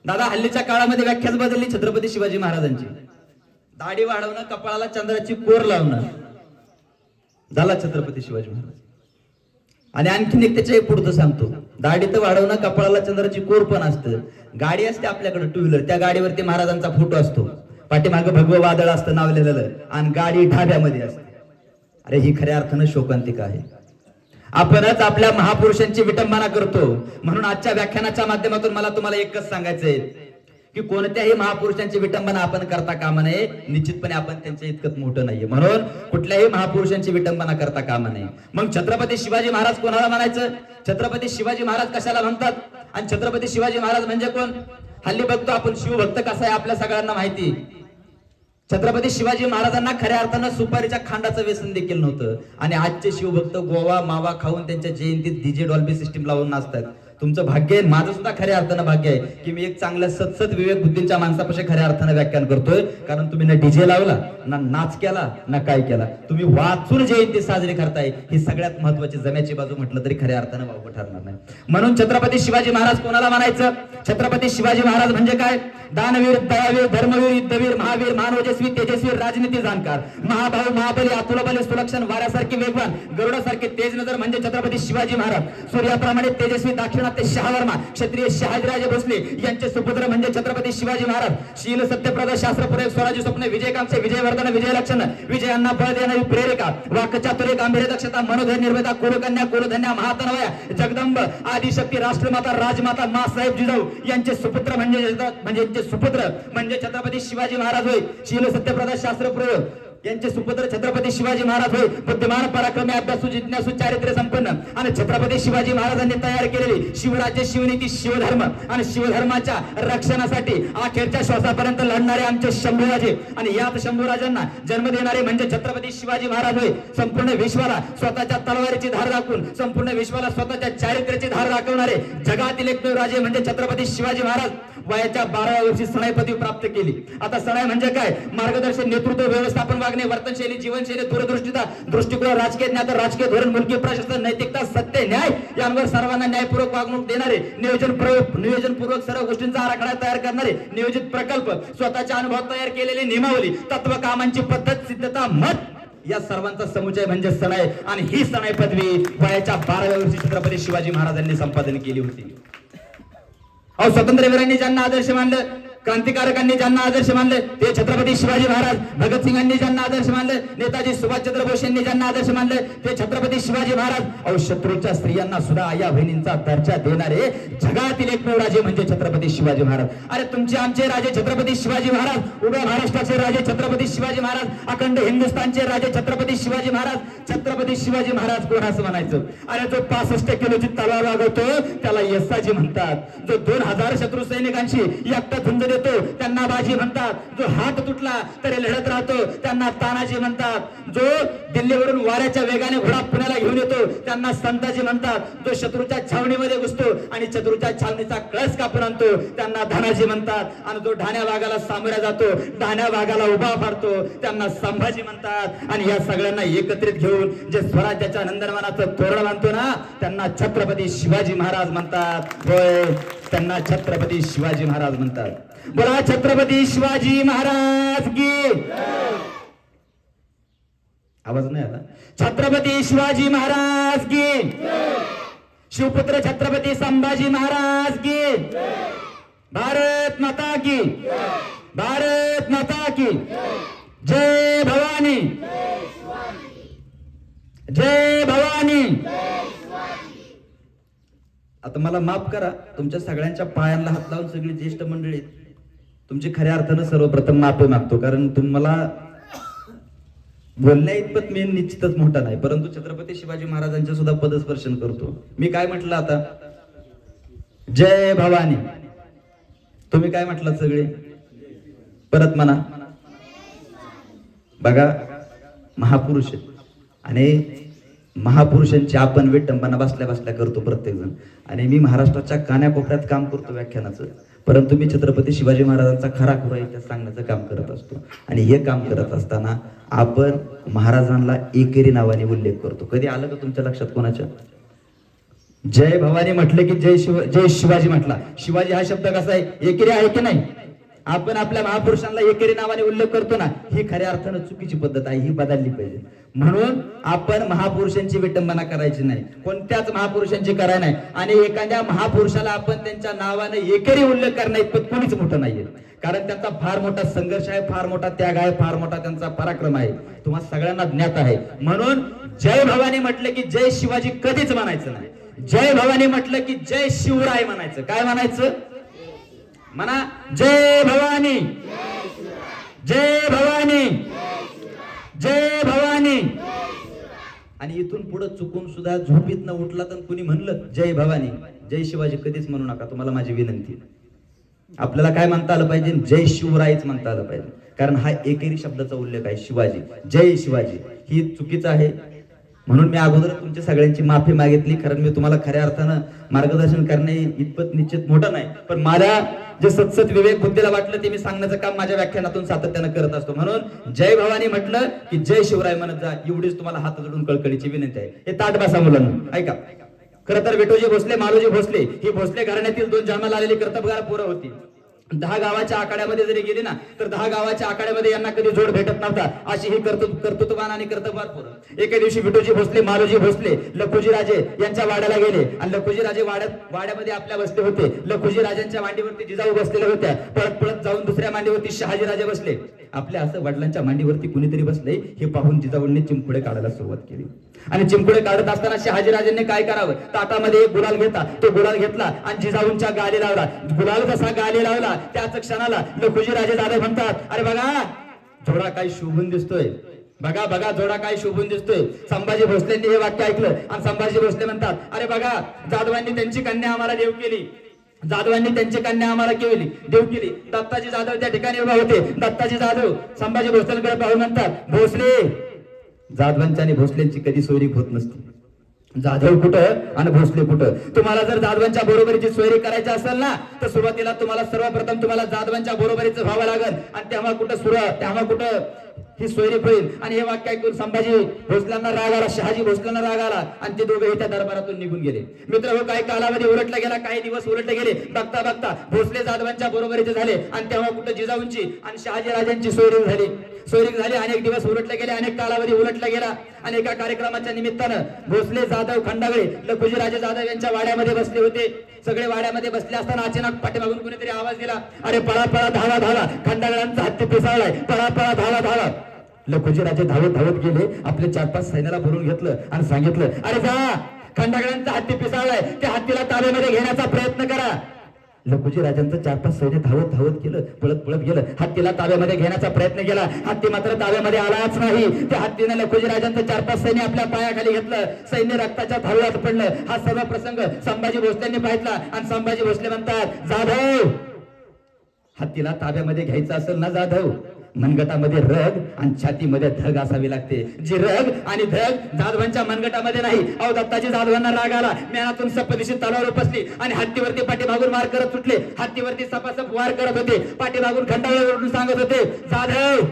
दादा हल्लीच्या काळामध्ये व्याख्याच बदलली छत्रपती शिवाजी महाराजांची. दाढी वाढवणं, कपाळाला चंद्राची कोर लावणं झाला छत्रपती शिवाजी महाराज. आणि आणखीन एक त्याच्या पुढचं सांगतो, दाढी तर वाढवणं, कपाळाला चंद्राची कोर पण असतं. गाडी असते आपल्याकडे टू व्हीलर, त्या गाडीवरती महाराजांचा फोटो असतो, पाठीमागं भगवं वादळ असतं नावलेलं, आणि गाडी ढाब्यामध्ये असते. अरे ही खऱ्या अर्थानं शोकांतिका आहे. आपणच आपल्या महापुरुषांची विटंबना करतो. म्हणून आजच्या व्याख्यानाच्या माध्यमातून मला तुम्हाला एकच सांगायचंय की कोणत्याही महापुरुषांची विटंबना आपण करता कामा नये. निश्चितपणे आपण त्यांच्या इतकं मोठं नाहीये, म्हणून कुठल्याही महापुरुषांची विटंबना करता कामा नये. मग छत्रपती शिवाजी महाराज कोणाला म्हणायचं, छत्रपती शिवाजी महाराज कशाला म्हणतात, आणि छत्रपती शिवाजी महाराज म्हणजे कोण. हल्ली बघतो आपण शिवभक्त कसा आहे आपल्या सगळ्यांना माहिती. छत्रपती शिवाजी महाराजांना खऱ्या अर्थानं सुपारीच्या खांडाचं व्यसन देखील नव्हतं. आणि आजचे शिवभक्त गोवा मावा खाऊन त्यांच्या जयंतीत डीजे डॉल्बी सिस्टीम लावून नाचतात. तुमचं भाग्य आहे, माझं सुद्धा खऱ्या अर्थानं भाग्य आहे की मी एक चांगल्या सतसत विवेक बुद्धीच्या माणसापाशी खऱ्या अर्थानं व्याख्यान करतोय. कारण तुम्ही ना डीजे लावला, ना नाच केला, ना काय केला, तुम्ही वाचून जयंती साजरी करताय. ही सगळ्यात महत्वाची जम्याची बाजू म्हटलं तरी खऱ्या अर्थानं वावगं ठरणार नाही. म्हणून छत्रपती शिवाजी महाराज कोणाला म्हणायचं, छत्रपती शिवाजी महाराज म्हणजे काय, दानवीर, दयावीर, धर्मवीर, युद्धवीर, महावीर, मानवजस्वी, तेजस्वी, राजनीती जाणकार, महाभाऊ, महाबली, अतुलबल, सुलक्षण, वाऱ्यासारखी वेगवान, गरुडासारखे तेज नजर म्हणजे छत्रपती शिवाजी महाराज. सूर्याप्रमाणे तेजस्वी, दाक्षिणात्य शहावर्मा, क्षत्रिय शहाजीराजे भोसले यांचे सुपुत्र म्हणजे छत्रपती शिवाजी महाराज. शील, सत्यप्रद, शास्त्रपूरक, स्वराज्य स्वप्न, विजयकांक्षे, विजयवर्धन, विजय लक्षण, विजयांना बळ देणारी प्रेरिका, वाक्चातुर्य, गांभीर्य, दक्षता, मनोधैर्य, निर्भयता, कुलकन्या, कुलधन्या, महातनवया, जगदंब, आदिशक्ती, राष्ट्रमाता, राजमाता, मासाहेब जिजाऊ यांचे सुपुत्र म्हणजे सुपुत्र म्हणजे छत्रपती शिवाजी महाराज होय. शील, सत्यप्रद, शास्त्रपूरक यांचे सुपुत्र छत्रपती शिवाजी महाराज होय. बुद्धिमान, पराक्रमी, अभ्यासू, जिज्ञासू, चारित्र्य संपन्न आणि छत्रपती शिवाजी महाराजांनी तयार केलेली शिवराज्य, शिवनीती, शिवधर्म आणि शिवधर्माच्या रक्षणासाठी अखेरच्या श्वासापर्यंत लढणारे आमचे शंभूराजे. आणि याच शंभूराजांना जन्म देणारे म्हणजे छत्रपती शिवाजी महाराज होय. संपूर्ण विश्वाला स्वतःच्या तलवारीची धार दाखवून, संपूर्ण विश्वाला स्वतःच्या चारित्र्याची धार दाखवणारे जगातील एकमेव राजे म्हणजे छत्रपती शिवाजी महाराज. वयाच्या 12व्या वर्षी सणाई पदवी प्राप्त केली. आता सणाई म्हणजे काय, मार्गदर्शन, नेतृत्व, व्यवस्थापन, वागणे, वर्तनशैली, जीवनशैली, दूरदृष्टीता, दृष्टिकोन, राजकीय ज्ञान, राजकीय धोरण, मुलकी प्रशासन, नैतिकता, सत्य, न्याय यांवर सर्वांना न्यायपूर्वक वागणूक देणारे, नियोजनपूर्वक सर्व गोष्टींचा आराखडा तयार करणारे, नियोजित प्रकल्प, स्वतःच्या अनुभव तयार केलेली नियमावली, तत्व, कामांची पद्धत, सिद्धता, मत या सर्वांचा समुच्चय म्हणजे सणाई. आणि ही सणाई पदवी वयाच्या 12व्या वर्षी छत्रपती शिवाजी महाराजांनी संपादन केली होती. अहो स्वातंत्र्यवीरांनी ज्यांना आदर्श मानलं, क्रांतिकारकांनी ज्यांना आदर्श मानले ते छत्रपती शिवाजी महाराज. भगतसिंगांनी ज्यांना आदर्श मानले, नेताजी सुभाषचंद्र बोस यांनी ज्यांना आदर्श मानले ते छत्रपती शिवाजी महाराज. अहो शत्रूच्या स्त्रियांना सुद्धा आया बहिणींचा दर्जा देणारे जगातील एकमेव राजे म्हणजे छत्रपती शिवाजी महाराज. अरे तुमचे आमचे राजे छत्रपती शिवाजी महाराज, उभ्या महाराष्ट्राचे राजे छत्रपती शिवाजी महाराज, अखंड हिंदुस्थानचे राजे छत्रपती शिवाजी महाराज. छत्रपती शिवाजी महाराज कोण असं म्हणायचं, अरे जो 65 किलोची तलवार वागवतो त्याला यस्साजी म्हणतात. जो 2000 शत्रू सैनिकांशी एकटा झुंज देतो त्यांना बाजी म्हणतात. जो हात तुटला तरी लढत राहतो त्यांना तानाजी म्हणतात. जो दिल्लीवरून वाऱ्याच्या वेगाने घोडा पुण्याला घेऊन येतो त्यांना संताजी म्हणतात. जो शत्रूच्या छावणीमध्ये घुसतो आणि शत्रूच्या छावणीचा कळस कापून आणतो त्यांना धनाजी म्हणतात. आणि जो ढाण्या वाघाला सामोऱ्या जातो, ढाण्या वाघाला उभा फाडतो त्यांना संभाजी म्हणतात. आणि या सगळ्यांना एकत्रित घेऊन जे स्वराज्याच्या नंदनवनाचं तोरण बांधतो ना त्यांना छत्रपती शिवाजी महाराज म्हणतात. होय, त्यांना छत्रपती शिवाजी महाराज म्हणतात. बोला छत्रपती शिवाजी महाराज की. आवाज नाही आला. छत्रपती शिवाजी महाराज की. शिवपुत्र छत्रपती संभाजी महाराज की. भारत माता की. भारत माता की. जय भवानी. जय भवानी. आता मला माफ करा, तुमच्या सगळ्यांच्या पायांना हात लावून सगळी ज्येष्ठ मंडळी तुमची खऱ्या अर्थानं सर्वप्रथम माफी मागतो, कारण तुम्हाला बोलण्या इतपत मी निश्चितच मोठा नाही, परंतु छत्रपती शिवाजी महाराजांच्या सुद्धा पदस्पर्शन करतो. मी काय म्हटलं आता? जय भवानी. तुम्ही काय म्हटलं सगळे? परत म्हणा. बघा, महापुरुष आणि महापुरुषांची आपण विटंबना बसल्या बसल्या करतो प्रत्येक जण. आणि मी महाराष्ट्राच्या कानाकोपऱ्यात काम करतो व्याख्यानाचं, परंतु मी छत्रपती शिवाजी महाराजांचा खरा खुरा इतिहास सांगण्याचं काम करत असतो. आणि हे काम करत असताना आपण महाराजांना एकेरी नावाने उल्लेख करतो. कधी आलं का तुमच्या लक्षात कोणाच्या? जय भवानी म्हटलं की जय शिवाजी म्हटला. शिवाजी हा शब्द कसा आहे? एकेरी आहे की नाही? आपण आपल्या महापुरुषांना एकेरी नावाने उल्लेख करतो ना, ही खऱ्या अर्थानं चुकीची पद्धत आहे, ही बदलली पाहिजे. म्हणून आपण महापुरुषांची विटंबना करायची नाही, कोणत्याच महापुरुषांची करायची नाही. आणि एखाद्या महापुरुषाला आपण त्यांच्या नावाने एकेरी उल्लेख करणं इतपत कोणीच मोठं नाहीये, कारण त्यांचा फार मोठा संघर्ष आहे, फार मोठा त्याग आहे, फार मोठा त्यांचा पराक्रम आहे, तुम्हाला सगळ्यांना ज्ञात आहे. म्हणून जय भवानी म्हटलं की जय शिवाजी कधीच म्हणायचं नाही. जय भवानी म्हटलं की जय शिवराय म्हणायचं. काय म्हणायचं? म्हणा, जय भवानी, जय भवानी, जय भवानी. आणि इथून पुढे चुकून सुद्धा झोपीत न उठला तर कुणी म्हणलं जय भवानी, जय शिवाजी कधीच म्हणू नका, तुम्हाला माझी विनंती. आपल्याला काय म्हणता आलं पाहिजे? जय शिवरायच म्हणता आलं पाहिजे, कारण हा एकेरी शब्दाचा उल्लेख आहे. शिवाजी, जय शिवाजी ही चुकीचं आहे. म्हणून मी अगोदर तुमच्या सगळ्यांची माफी मागितली, कारण मी तुम्हाला खऱ्या अर्थानं मार्गदर्शन करणे इतपत निश्चित मोठं नाही, पण मला जे सतसत विवेक बुद्धीला वाटलं ते मी सांगण्याचं काम माझ्या व्याख्यानातून सातत्यानं करत असतो. म्हणून जय भवानी म्हटलं की जय शिवराय म्हणत जा, एवढीच तुम्हाला हात जोडून कळकळीची विनंती आहे. हे ताट बसा मुलांना, ऐका. खरं तर विठोजी भोसले, मालोजी भोसले ही भोसले घराण्यातील दोन जन्माला आलेली कर्तबगार पोरं होती. 10 गावाच्या आखाड्यामध्ये जरी गेली ना, तर 10 गावाच्या आखाड्यामध्ये यांना कधी जोड भेटत नव्हता, अशी ही कर्तृत्ववान आणि कर्तबगार पोरं. एके दिवशी विठोजी भोसले, मालोजी भोसले लखुजी राजे यांच्या वाड्याला गेले, आणि लखुजी राजे वाड्यामध्ये आपल्या बसले होते. लखुजी राजांच्या मांडीवरती जिजाऊ बसलेल्या होत्या. पळत पळत जाऊन दुसऱ्या मांडीवरती शहाजी राजे बसले. आपल्या असं वडिलांच्या मांडीवरती कुणीतरी बसले हे पाहून जिजाऊंनी चिमकुडे काढायला सुरुवात केली. आणि चिमकुडे काढत असताना शहाजी राजांनी काय करावं? ताटामध्ये एक गुलाल घेतला, तो गुलाल घेतला आणि जिजाऊंच्या गाली लावला. गुलाल कसा गाली लावला त्याच क्षणाला लखुजी राजे दादा म्हणतात, अरे बघा जोडा काय शोभून दिसतोय, बघा बघा जोडा काय शोभून दिसतोय. संभाजी भोसलेंनी हे वाक्य ऐकलं आणि संभाजी भोसले म्हणतात, अरे बघा जाधवांनी त्यांची कन्या आम्हाला देव केली, जाधवांनी त्यांची कन्या आम्हाला देव केली. दत्ताजी जाधव त्या ठिकाणी उभा होते. दत्ताजी जाधव संभाजी भोसलेंकडे पाहून म्हणतात, भोसले, जाधवांच्या आणि भोसलेंची कधी सोयरी होत नसते. जाधव कुठं आणि भोसले कुठं? तुम्हाला जर जाधवांच्या बरोबरीची सोयरी करायची असेल ना, तर सुरुवातीला तुम्हाला सर्वप्रथम तुम्हाला जाधवांच्या बरोबरीचं व्हावं लागेल, आणि तेव्हा कुठं ही सोयरी होईल. आणि हे वाक्य ऐकून संभाजी भोसल्यांना राग आला, शहाजी भोसल्यांना राग आला, आणि ते दोघे त्या दरबारातून निघून गेले. मित्र, काही कालावधी उलटला गेला, काही दिवस उलटले गेले. बघता बघता भोसले जाधवांच्या बरोबरीचे झाले, आणि तेव्हा कुठं जिजाऊंची आणि शहाजी राजांची सोयरी झाली. अनेक दिवस उलटले गेले, अनेक कालावधी उलटला गेला. आणि एका कार्यक्रमाच्या निमित्तानं भोसले जाधव खंडागळे लखुजी राजे जाधव यांच्या वाड्यामध्ये बसले होते. सगळे वाड्यामध्ये बसले असताना अचानक पाठीमागून कुणीतरी आवाज दिला, अरे पळा पळा धावा धावा, खंडागळांचा हत्ती पिसाळलाय, पळा पळा धावा धावा. लखुजी राजे धावत धावत गेले, आपले 4-5 सैन्याला बोलून घेतलं आणि सांगितलं, अरे जा, खंडागळांचा हत्ती पिसाळलाय, त्या हत्तीला ताब्यामध्ये घेण्याचा प्रयत्न करा. लखुजी राजांचं 4-5 सैन्य धावत धावत गेलं, पळत पळत गेलं, हत्तीला ताब्यामध्ये घेण्याचा प्रयत्न केला. हत्ती मात्र ताब्यामध्ये आलाच नाही. त्या हत्तीने लखुजी राजांचं 4-5 सैन्य आपल्या पायाखाली घेतलं. सैन्य रक्ताच्या धावल्यात पडलं. हा सर्व प्रसंग संभाजी भोसलेंनी पाहितला, आणि संभाजी भोसले म्हणतात, जाधव, हत्तीला ताब्यामध्ये घ्यायचं असेल ना जाधव, मनगटामध्ये रग आणि छातीमध्ये धग असावी लागते. जी रग आणि धग जाधवांच्या मनगटामध्ये नाही. अहो, दत्ताजी जाधवांना राग आला, मेनातून सपदिशी तलवार उपसली आणि हत्तीवरती पाठीमागून वार करत सुटले. हत्तीवरती सपासप वार करत होते. पाठीमागून खंडाळून सांगत होते, जाधव,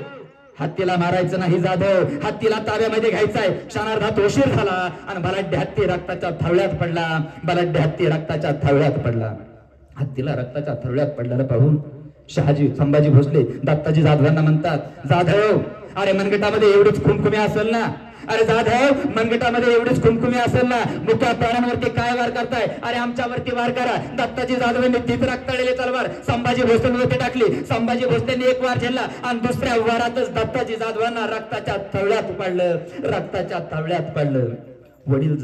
हत्तीला मारायचं नाही जाधव, हत्तीला ताब्यामध्ये घ्यायचाय. क्षणार्धात उशीर झाला आणि बलाढ्य हत्ती रक्ताच्या थावल्यात पडला. बलाढ्य हत्ती रक्ताच्या थावल्यात पडला. हत्तीला रक्ताच्या थावल्यात पडल्याला पाहून संभाजी भोसले दत्ताजी जाधवांना म्हणतात, जाधव, अरे मनगटामध्ये एवढीच खुमखुमी असेल ना, अरे जाधव, मनगटामध्ये एवढीच खुमखुमी असेल ना, मुख्या प्राणांवरती काय वार करताय? अरे आमच्यावरती वार करा. दत्ताजी जाधवांनी तीच रक्ताळलेली तलवार संभाजी भोसलेंवरती टाकली. संभाजी भोसलेंनी एक वार झेलला आणि दुसऱ्या वारातच दत्ताजी जाधवांना रक्ताच्या थावल्यात पडलं. वडील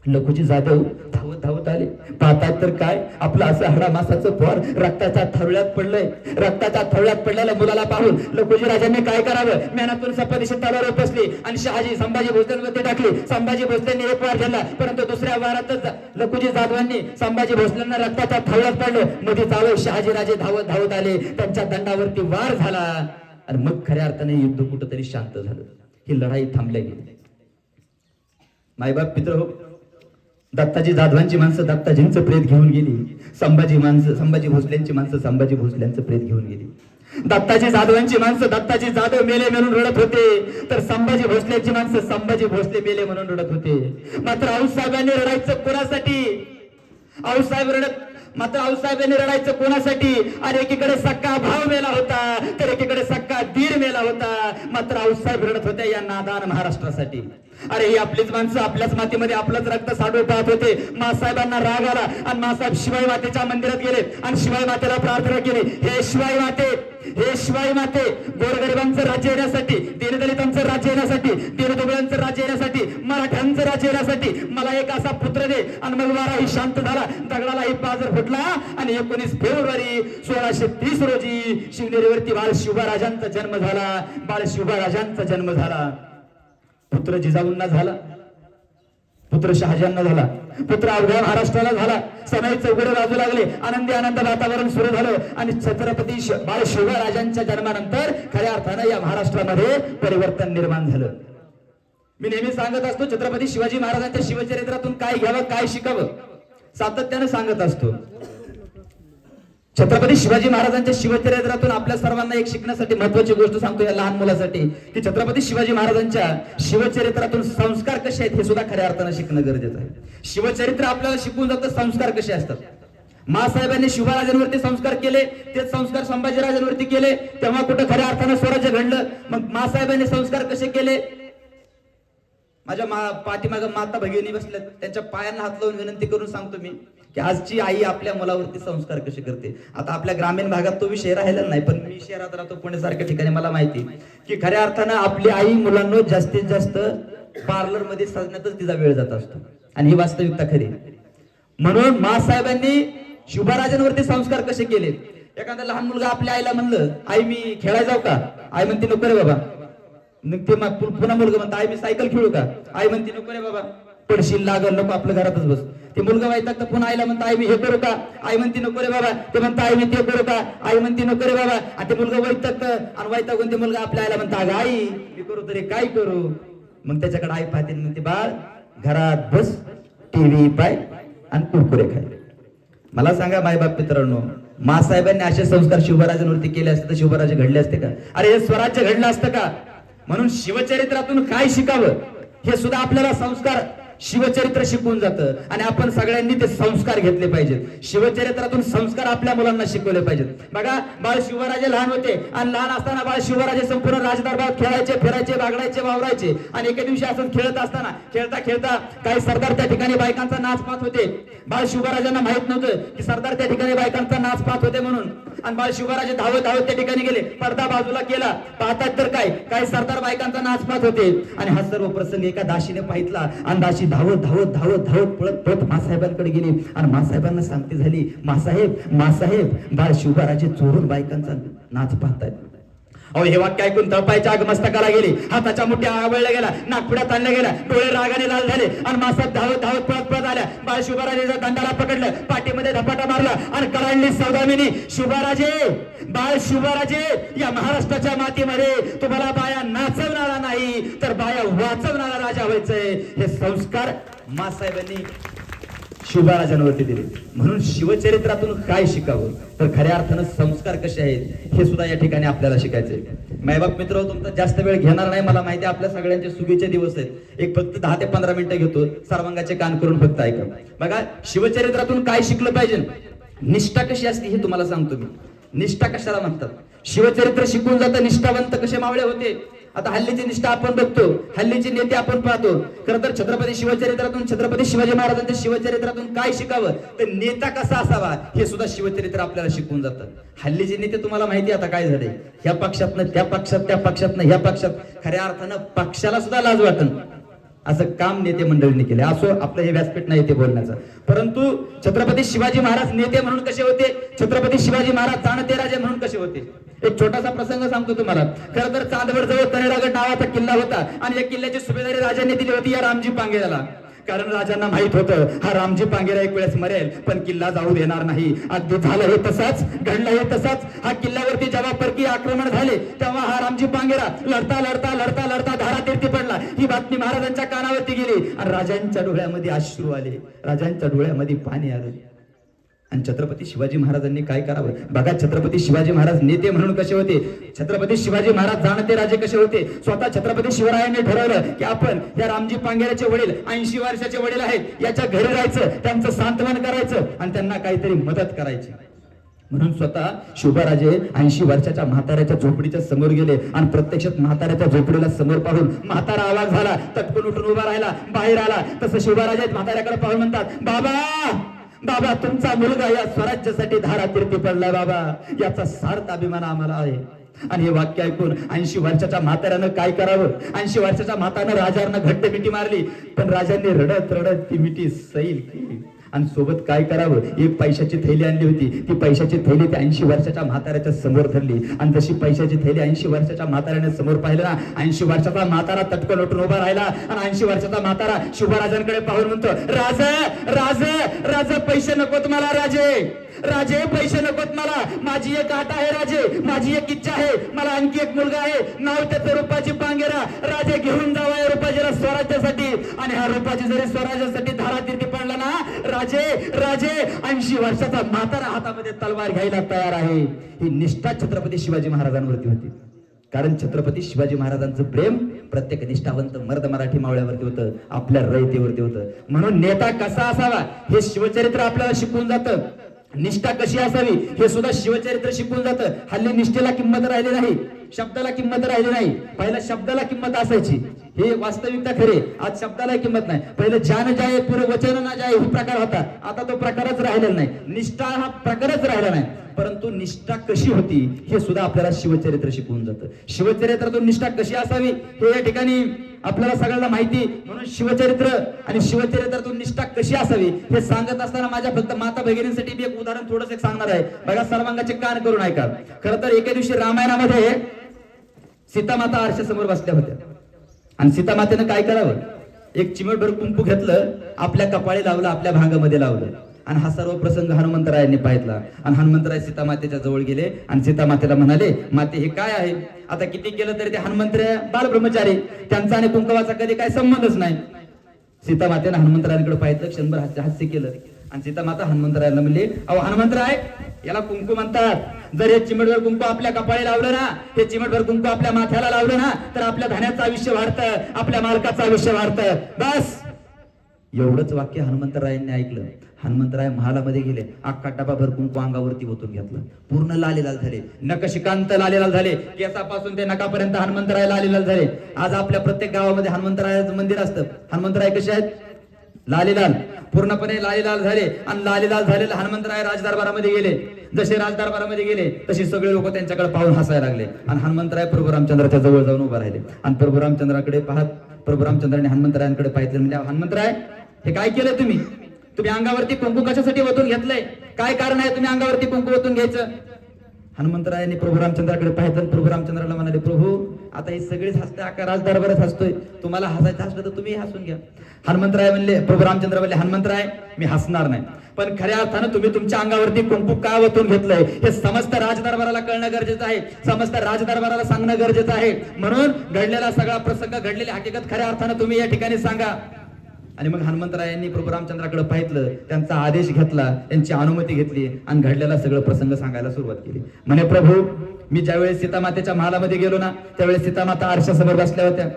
लखुजी जाधव धावत धावत आले. पाहतात तर काय, आपलं असं हाडामासाचं पोर रक्ताच्या थरळ्यात पडलंय. रक्ताच्या थरळ्यात पडलेल्या मुलाला पाहून लखुजी राजांनी काय करावं, मेनातून सपादिशी तलवार उपसली आणि शहाजी संभाजी भोसलेंवरती टाकली. संभाजी भोसलेंनी एक वार घेतला, परंतु दुसऱ्या वारातच लखुजी जाधवांनी संभाजी भोसलेंना रक्ताच्या थरळ्यात पडलं. मध्ये चालू शहाजी राजे धावत धावत आले. त्यांच्या दंडावरती वार झाला आणि मग खऱ्या अर्थाने युद्ध कुठंतरी शांत झालं. ही लढाई थांबल्या गेली. मायबाप पित्र हो, दत्ताजी जाधवांची माणसं दत्ताजींचं प्रेत घेऊन गेली. संभाजी भोसलेंची माणसं संभाजी भोसल्यांचं प्रेत घेऊन गेली. दत्ताजी जाधवांची माणसं दत्ताजी जाधव मेले म्हणून रडत होते, तर संभाजी भोसलेंची माणसं संभाजी भोसले मेले म्हणून रडत होते. मात्र आऊसाहेबांनी रडायचं कोणासाठी? आऊसाहेबांनी रडायचं कोणासाठी? अरे एकीकडे सक्का भाव मेला होता, तर एकीकडे सक्का दीर मेला होता. मात्र आऊसाहेब रडत होते या नादान महाराष्ट्रासाठी. अरे ही आपलीच माणसं आपल्याच मातीमध्ये आपलंच रक्त साडू पाहत होते. मासाहेबांना राग आला आणि मासाहेब शिवाई मातेच्या मंदिरात गेले आणि शिवाई मातेला प्रार्थना केली, हे शिवाई माते, गोरगरिबांचं राज्य येण्यासाठी, दीनदलितांचं राज्य येण्यासाठी, दीनदुबळ्यांचं राज्य येण्यासाठी, मराठ्यांचं राज्य येण्यासाठी मला एक असा पुत्र दे. आणि मग वाराही शांत झाला, दगडालाही पाजर फुटला आणि 19 फेब्रुवारी 1630 रोजी शिवनेरीवरती बाळ शिवबाराजांचा जन्म झाला. पुत्र जिजाऊंना झाला, पुत्र शहाजींना झाला, पुत्र अवघ्या महाराष्ट्राला झाला. सनई चौघडे वाजू लागले, आनंद वातावरण सुरू झालं आणि छत्रपती बाळ शिवराजांच्या जन्मानंतर खऱ्या अर्थानं या महाराष्ट्रामध्ये परिवर्तन निर्माण झालं. मी नेहमी सांगत असतो, छत्रपती शिवाजी महाराजांच्या शिवचरित्रातून काय घ्यावं, काय शिकावं, सातत्याने सांगत असतो. छत्रपती शिवाजी महाराजांच्या शिवचरित्रातून आपल्या सर्वांना एक शिकण्यासाठी महत्वाची गोष्ट सांगतो या लहान मुलासाठी, की छत्रपती शिवाजी महाराजांच्या शिवचरित्रातून संस्कार कसे आहेत हे सुद्धा खऱ्या अर्थानं शिकणं गरजेचं आहे. शिवचरित्र आपल्याला शिकवून जातं संस्कार कसे असतात. मासाहेबांनी शिवराजांवरती संस्कार केले, तेच संस्कार संभाजीराजांवरती केले, तेव्हा कुठं खऱ्या अर्थानं स्वराज्य घडलं. मग मासाहेबांनी संस्कार कसे केले? माझ्या पाठीमागं माता भगिनी बसल्यात, त्यांच्या पायांना हात लावून विनंती करून सांगतो मी की आजची आई आपल्या मुलावरती संस्कार कसे करते. आता आपल्या ग्रामीण भागात तो विषय राहिला नाही, पण मी शहरात राहतो, पुण्यासारख्या ठिकाणी मला माहिती की खऱ्या अर्थानं आपली आई मुलांना जास्तीत जास्त पार्लर मध्ये सजण्यातच तिचा वेळ जात असतो आणि ही वास्तविकता खरी. म्हणून मासाहेबांनी शिवराजांवरती संस्कार कसे केले? एखादा लहान मुलगा आपल्या आईला म्हणलं, आई मी खेळायला जाऊ का? आई म्हणते नको रे बाबा. ते पुन्हा मुलगा म्हणता, आई मी सायकल खेळू का? आई म्हणते नको रे बाबा, पडशील लागल, नको आपल्या घरातच बस. ते मुलगा वैतागत पुन्हा आईला म्हणता, आई मी हे करू का? आई म्हणते नको रे बाबा. ते म्हणता, आई मी ते करू का? आई म्हणते नको रे बाबा. आणि ते मुलगा वैतागत आणि वैतागून ते मुलगा आपल्या आईला म्हणता, अगं आई मी करू तरी काय करू? मग त्याच्याकडे आई पाहते, म्हणते बाळ घरात बस, टीव्ही पाय आणि कुरकुरे खाय. मला सांगा मायबाप मित्रांनो, मासाहेबांनी असे संस्कार शिवराजांवरती केले असते तर शिवराजे घडले असते का? अरे हे स्वराज्य घडलं असतं का? म्हणून शिवचरित्रातून काय शिकावं हे सुद्धा आपल्याला संस्कार शिवचरित्र शिकवून जातं आणि आपण सगळ्यांनी ते संस्कार घेतले पाहिजेत. शिवचरित्रातून संस्कार आपल्या मुलांना शिकवले पाहिजेत. बघा, बाळ शिवराजे लहान होते आणि लहान असताना बाळ शिवराजे संपूर्ण राजदरबारात खेळायचे, फिरायचे, बागडायचे, वावरायचे. आणि एके दिवशी असं खेळत असताना खेळता काही सरदार त्या ठिकाणी बायकांचा नाच पाहत होते. बाळ शिवराजांना माहित नव्हतं की सरदार त्या ठिकाणी बायकांचा नाच पाहत होते म्हणून. आणि बाळ शिवराजे धावत त्या ठिकाणी गेले, पडदा बाजूला केला, पाहतात तर काही सरदार बायकांचा नाच पाहत होते. आणि हा सर्व प्रसंग एका दाशीने पाहितला आणि दाशी धावत पळत मासाहेबांकडे गेली आणि मासाहेबांना सांगते झाली, मासाहेब बाळ शिवराजे चोरून बायकांचा नाच पाहतायत. अहो हे वाक्य ऐकून तळपायच्या आग मस्तकाला गेली, हाताच्या मुठ्या आवळल्या गेला, नागपुड्यात आणल्या गेल्या, डोळे रागाने लाल झाले आणि मासाहेब धावत पळत आल्या. बाळ शिवराजेच्या दंडाला पकडलं, पाठीमध्ये धपाटा मारला आणि कळाली सौदामिनी, बाळ शिवराजे या महाराष्ट्राच्या मातीमध्ये तुम्हाला बाया नाचवणारा नाही तर बाया वाचवणारा राजा व्हायचंय. हे संस्कार मासाहेबांनी शिवराजांवरती दिले. म्हणून शिवचरित्रातून काय शिकावं तर खऱ्या अर्थानं संस्कार कसे आहेत हे सुद्धा या ठिकाणी आपल्याला शिकायचंय. मायबाप मित्र, तुमचा जास्त वेळ घेणार नाही, मला माहिती आहे आपल्या सगळ्यांचे सुगीचे दिवस आहेत. एक फक्त 10 ते 15 मिनिटं घेतो, सर्वांगाचे कान करून फक्त ऐका. बघा, शिवचरित्रातून काय शिकलं पाहिजे, निष्ठा कशी असते हे तुम्हाला सांगतो मी. निष्ठा कशाला म्हणतात? शिवचरित्र शिकून जातं निष्ठावंत कसे मावळे होते. आता हल्लीची निष्ठा आपण बघतो, हल्लीचे नेते आपण पाहतो. खरं तर छत्रपती शिवाजी महाराजांच्या शिवचरित्रातून काय शिकावं तर नेता कसा असावा हे सुद्धा शिवचरित्र आपल्याला शिकवून जातं. हल्लीचे नेते तुम्हाला माहिती आता काय झाले, ह्या पक्षातनं त्या पक्षात, त्या पक्षातनं ह्या पक्षात. खऱ्या अर्थानं पक्षाला सुद्धा लाज वाटन, असं काम नेते मंडळींनी केले. असो, आपलं हे व्यासपीठ नाही ते बोलण्याचं. परंतु छत्रपती शिवाजी महाराज नेते म्हणून कसे होते, छत्रपती शिवाजी महाराज जाणते राजे म्हणून कसे होते. एक छोटासा प्रसंग सांगतो तुम्हाला. खरं तर चांदवड जवळ तळेरागड नावाचा किल्ला होता आणि या किल्ल्याची सुभेदारी राजांनी दिली होती या रामजी पांगेराला. कारण राजांना माहित होतं हा रामजी पांगेरा एक वेळेस मरेल पण किल्ला जाऊ देणार नाही. अगदी झालं हे तसाच, घडलं हे तसाच. हा किल्ल्यावरती जेव्हा परकीय आक्रमण झाले तेव्हा हा रामजी पांगेरा लढता लढता लढता लढता धारातीर्थी पडला. ही बातमी महाराजांच्या कानावरती गेली आणि राजांच्या डोळ्यामध्ये अश्रू आले, राजांच्या डोळ्यामध्ये पाणी आलं. आणि छत्रपती शिवाजी महाराजांनी काय करावं बघा. छत्रपती शिवाजी महाराज नेते म्हणून कसे होते, छत्रपती शिवाजी महाराज जाणते राजे कसे होते. स्वतः छत्रपती शिवरायांनी ठरवलं की आपण या रामजी पांगेराचे वडील 80 वर्षाचे वडील आहेत, याच्या घरी राहायचं, त्यांचं सांत्वन करायचं आणि त्यांना काहीतरी मदत करायची. म्हणून स्वतः शिवराजे 80 वर्षाच्या म्हाताऱ्याच्या झोपडीच्या समोर गेले आणि प्रत्यक्षात म्हाताऱ्याच्या झोपडीला समोर पाहून म्हातारा आवाज झाला, तटकून उठून उभा राहिला, बाहेर आला. तसं शिवराजे म्हाताऱ्याकडे पाहून म्हणतात, बाबा बाबा तुमचा मुलगा या स्वराज्यासाठी धारातीर्थी पडलाय बाबा, याचा सार्थ अभिमान आम्हाला आहे. आणि हे वाक्य ऐकून 80 वर्षाच्या म्हाताऱ्यानं काय करावं. 80 वर्षाच्या म्हाताऱ्यानं राजांना घट्ट मिठी मारली पण राजांनी रडत रडत ती मिठी सैल केली. आणि सोबत काय करावं, एक पैशाची थैली आणली होती. ती पैशाची थैली त्या 80 वर्षाच्या म्हाताऱ्याच्या समोर धरली आणि तशी पैशाची थैली 80 वर्षाच्या म्हाताऱ्याने समोर पाहिलं ना. 80 वर्षाचा म्हातारा तटकन उठून उभा राहिला आणि 80 वर्षाचा म्हातारा शिवराजांकडे पाहून म्हणतो, राज राज राज पैसे नकोत मला राजे, राजे पैसे नकोत मला. माझी एक आट आहे राजे, माझी एक इच्छा आहे. मला आणखी एक मुलगा आहे, नाव त्याचं रुपाजी पांगेरा. राजे घेऊन जावा या रुपाजीला स्वराज्यासाठी. आणि हा रुपाजी जरी स्वराज्यासाठी धारातीर्थी पडला ना राजे, राजे 80 वर्षाचा म्हातारा हातामध्ये तलवार घ्यायला तयार आहे. ही निष्ठा छत्रपती शिवाजी महाराजांवरती होती. कारण छत्रपती शिवाजी महाराजांचं प्रेम प्रत्येक निष्ठावंत मर्द मराठी मावळ्यावरती होतं, आपल्या रयतेवरती होतं. म्हणून नेता कसा असावा हे शिवचरित्र आपल्याला शिकवून जातं. निष्ठा कशी असावी हे सुद्धा शिवचरित्र शिकवून जातं. हल्ली निष्ठेला किंमत राहिली नाही, शब्दाला किंमत राहिली नाही. पहिला शब्दाला किंमत असायची, हे वास्तविकता खरे. आज शब्दाला किंमत नाही. पहिले जान जाय पुरे वचन ना जाय हा प्रकार होता, आता तो प्रकारच राहिलेला नाही. निष्ठा हा प्रकारच राहिला नाही. परंतु निष्ठा कशी होती हे सुद्धा आपल्याला शिवचरित्र शिकवून जातं. शिवचरित्रातून निष्ठा कशी असावी हे या ठिकाणी आपल्याला सगळ्यांना माहिती. म्हणून शिवचरित्र आणि शिवचरित्रातून निष्ठा कशी असावी हे सांगत असताना माझ्या फक्त माता भगिनींसाठी मी एक उदाहरण थोडंसं सांगणार आहे. बघा, सर्वांगाचे कान करून ऐका. खरं तर एके दिवशी रामायणामध्ये सीतामाता आरशासमोर बसल्या होत्या आणि सीतामातेनं काय करावं, एक चिमटभर कुंकू घेतलं, आपल्या कपाळी लावलं, आपल्या भांगामध्ये लावलं. आणि हा सर्व प्रसंग हनुमंतरायांनी पाहितला. आणि हनुमंतराय सीतामातेच्या जवळ गेले आणि सीतामातेला म्हणाले, माते हे काय आहे. आता किती केलं तरी ते हनुमंतराय बालब्रह्मचारी, त्यांचा आणि कुंकवाचा कधी काय संबंधच नाही. सीतामातेनं हनुमंतरायांकडे पाहिलं, क्षणभर हास्य केलं आणि सीतामाता हनुमंतरायांना म्हणली, अहो हनुमंतराय, याला कुंकू म्हणतात. जर हे चिमटभर कुंकू आपल्या कपाळी लावलं ना, हे चिमटभर कुंकू आपल्या माथ्याला लावलं ना, तर आपल्या धन्याचं आयुष्य वाढतं, आपल्या मालकाचं आयुष्य वाढतं. बस एवढंच वाक्य हनुमंतरायांनी ऐकलं. हनुमंतराय महालामध्ये गेले, अख्खा डबाभर कुंकू अंगावरती ओतून घेतलं. पूर्ण लालेलाल झाले, नखशिकांत लालेलाल झाले, केसापासून ते नकापर्यंत हनुमंतराय लालेलाल झाले. आज आपल्या प्रत्येक गावामध्ये हनुमंतरायाचं मंदिर असतं. हनुमंतराय कसे आहेत, लालेलाल, पूर्णपणे लालेलाल झाले. आणि लालेलाल झालेले हनुमंतराय राजदरबारामध्ये गेले. जसे राजदरबारामध्ये गेले तसे सगळे लोक त्यांच्याकडे पाहून हसायला लागले. आणि हनुमंतराय प्रभू रामचंद्राच्या जवळ जाऊन उभा राहिले. आणि प्रभू रामचंद्राकडे पाहत प्रभू रामचंद्राने हनुमंतरायांकडे पाहिलं, म्हणजे हनुमंतराय हे काय केलं तुम्ही, तुम्ही अंगावरती कुंकू कशासाठी ओतून घेतलंय, काय कारण आहे तुम्ही अंगावरती कुंकू ओतून घ्यायचं. हनुमंतरायांनी प्रभू रामचंद्राकडे पाहिलं. प्रभू रामचंद्राला म्हणाले, प्रभू आता हे सगळेच हसते, अख्खा राजदरबारात हसतोय, तुम्हाला हसायचं असलं तर तुम्ही हसून घ्या. हनुमंतराय म्हणले, प्रभू रामचंद्र म्हणले, हनुमंतराय मी हसणार नाही, पण खऱ्या अर्थानं तुम्ही तुमच्या अंगावरती कुंकू का ओतून घेतलंय हे समस्त राजदरबाराला कळणं गरजेचं आहे, समस्त राजदरबाराला सांगणं गरजेचं आहे. म्हणून घडलेला सगळा प्रसंग, घडलेली हकीकत खऱ्या अर्थानं तुम्ही या ठिकाणी सांगा. आणि मग हनुमंतरायांनी प्रभू रामचंद्राकडे पाहिलं, त्यांचा आदेश घेतला, त्यांची अनुमती घेतली आणि घडलेला सगळं प्रसंग सांगायला सुरुवात केली. म्हणे, प्रभू मी ज्यावेळेस सीतामातेच्या महालामध्ये गेलो ना, त्यावेळेस सीतामाता आरशासमोर बसल्या होत्या.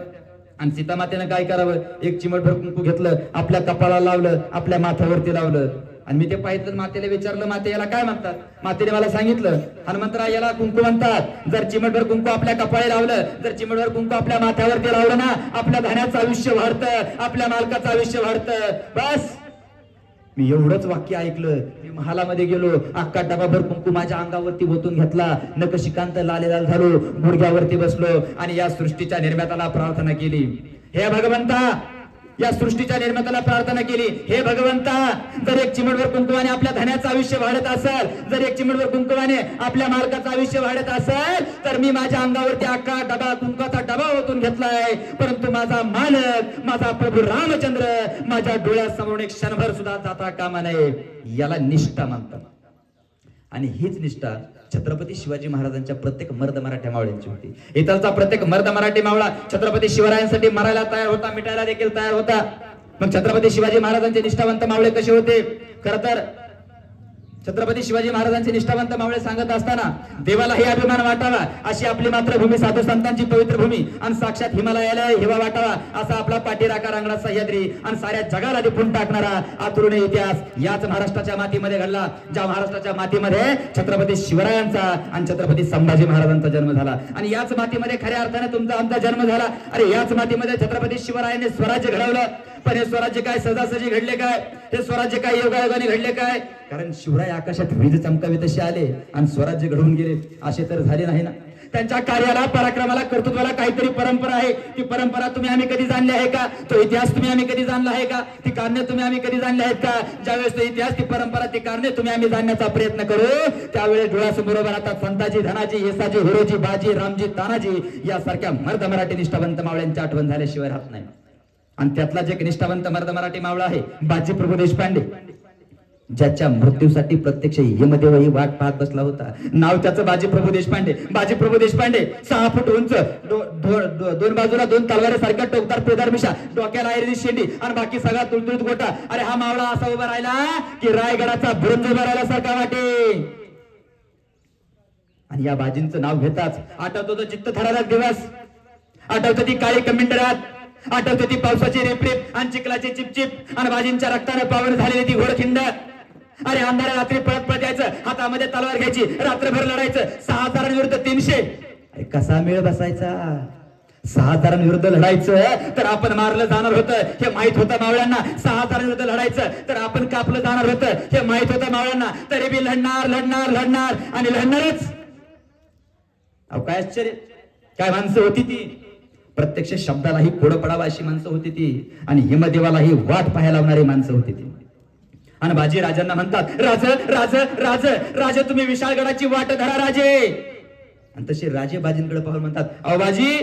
आणि सीतामातेनं काय करावं, एक चिमटभर कुंकू घेतलं, आपल्या कपाळाला लावलं, आपल्या माथ्यावरती लावलं. आणि मी ते पाहिलं, मातेला विचारलं, माते याला काय म्हणतात. मातेने मला सांगितलं, हनुमंतराय याला कुंकू म्हणतात. जर चिमटभर कुंकू आपल्या कपाळी लावलं, जर चिमटभर कुंकू आपल्या माथ्यावरती लावलं ना, आपल्या धन्याचं आयुष्य वाढतं, आपल्या मालकाचं आयुष्य वाढतं. बस मी एवढंच वाक्य ऐकलं, मी महालामध्ये गेलो, अख्खा डबाभर कुंकू माझ्या अंगावरती ओतून घेतला, नखशिकांत लालेलाल झालो, गुडघ्यावरती बसलो आणि या सृष्टीच्या निर्मात्याला प्रार्थना केली, हे भगवंता या सृष्टीच्या निर्मात्याला प्रार्थना केली, हे भगवंता, जर एक चिमटभर कुंकवाने आपल्या धन्याचं आयुष्य वाढत असेल, जर एक चिमटभर कुंकवाने आपल्या मालकाचं आयुष्य वाढत असेल, तर मी माझ्या अंगावरती अख्खा डबा, कुंकवाचा डबा ओतून घेतलाय, परंतु माझा मालक, माझा प्रभू रामचंद्र माझ्या डोळ्यासमोर एक क्षणभर सुद्धा जाता कामा नये. याला निष्ठा म्हणतात. आणि हीच निष्ठा छत्रपती शिवाजी महाराजांच्या प्रत्येक मर्द मराठा मावळ्यांची होती. इथलचा प्रत्येक मर्द मराठी मावळा छत्रपती शिवरायांसाठी मरायला तयार होता, मिटायला देखील तयार होता. मग छत्रपती शिवाजी महाराजांचे निष्ठावंत मावळे कसे होते? खरं तर छत्रपती शिवाजी महाराजांचे निष्ठावंत मावळे सांगत असताना देवालाही अभिमान वाटावा अशी आपली मातृभूमी, साधू संतांची पवित्र भूमी आणि साक्षात हिमालयाला हेवा वाटावा असा आपला पाठीराखा रांगडा सह्याद्री आणि साऱ्या जगाला दिपून टाकणारा अतुलनीय इतिहास याच महाराष्ट्राच्या मातीमध्ये घडला, ज्या महाराष्ट्राच्या मातीमध्ये छत्रपती शिवरायांचा आणि छत्रपती संभाजी महाराजांचा जन्म झाला. आणि याच मातीमध्ये खऱ्या अर्थाने तुमचा आमचा जन्म झाला. अरे याच मातीमध्ये छत्रपती शिवरायांनी स्वराज्य घडवलं. पण हे स्वराज्य काय सहजासहजी घडले काय? हे स्वराज्य काय योगायोगाने घडले काय? कारण शिवराय आकाशात वीज चमकावे तसे आले आणि स्वराज्य घडवून गेले असे तर झाले नाही ना. त्यांच्या कार्याला, पराक्रमाला, कर्तृत्वाला काहीतरी परंपरा आहे. ती परंपरा तुम्ही आम्ही कधी जाणली आहे का? तो इतिहास तुम्ही आम्ही कधी जाणला आहे का? ती कारणे तुम्ही आम्ही कधी जाणली आहेत का? ज्यावेळेस तो इतिहास, ती परंपरा, ती कारणे तुम्ही आम्ही जाणण्याचा प्रयत्न करू, त्यावेळेस डोळ्यासमोर राहतात संताजी, धनाजी, येसाजी, हिरोजी, बाजी, रामजी, तानाजी यासारख्या मर्द मराठी निष्ठावंत मावळ्यांची आठवण झाल्याशिवाय राहत नाही. आणि त्यातलाच एक निष्ठावंत मर्द मराठी मावळा आहे बाजी प्रभू देशपांडे, ज्याच्या मृत्यूसाठी प्रत्यक्ष यमदेवही वाट पाहत बसला होता. नाव त्याचं बाजी प्रभू देशपांडे. बाजी प्रभू देशपांडे 6 फूट उंच, दोन बाजूला 2 तलवारीसारख्या टोकदार पेदार मिशा, डोक्याला आयरी शेंडी आणि बाकी सगळा तुळतुळीत गोटा. अरे हा मावळा असा उभा राहिला की रायगडाचा बुरुज उभा राहिल्यासारखा वाटे. आणि या बाजींचं नाव घेताच आठवतो तो चित्त थरारक दिवस, आठवतो ती काळी कमिंडरात, आठवते ती पावसाची रिपरिप आणि चिखलाची चिपचिप आणि बाजींच्या रक्ताने पावन झालेली ती घोडखिंड. अरे अंधाऱ्या रात्री पळत पळत यायचं, हातामध्ये तलवार घ्यायची, रात्रभर लढायचं. 6,000 विरुद्ध 300. अरे कसा मेळ बसायचा? 6,000 विरुद्ध लढायचं तर आपण मारलं जाणार होतं हे माहित होतं मावळ्यांना. 6,000 विरुद्ध लढायचं तर आपण कापलं जाणार होतं हे माहित होतं मावळ्यांना. तरी बी लढणार लढणार लढणार आणि लढणारच. अहो काय आश्चर्य, काय माणसं होती ती. प्रत्यक्ष शब्दालाही कोड पडावा अशी माणसं होती ती आणि हिमदेवालाही वाट पाहायला लावणारी माणसं होती ती. आणि बाजी राजांना म्हणतात, राज राज राज राजे, तुम्ही विशाळगडाची वाट धरा राजे. आणि तसे राजे बाजींकडे पाहून म्हणतात, अहो बाजी,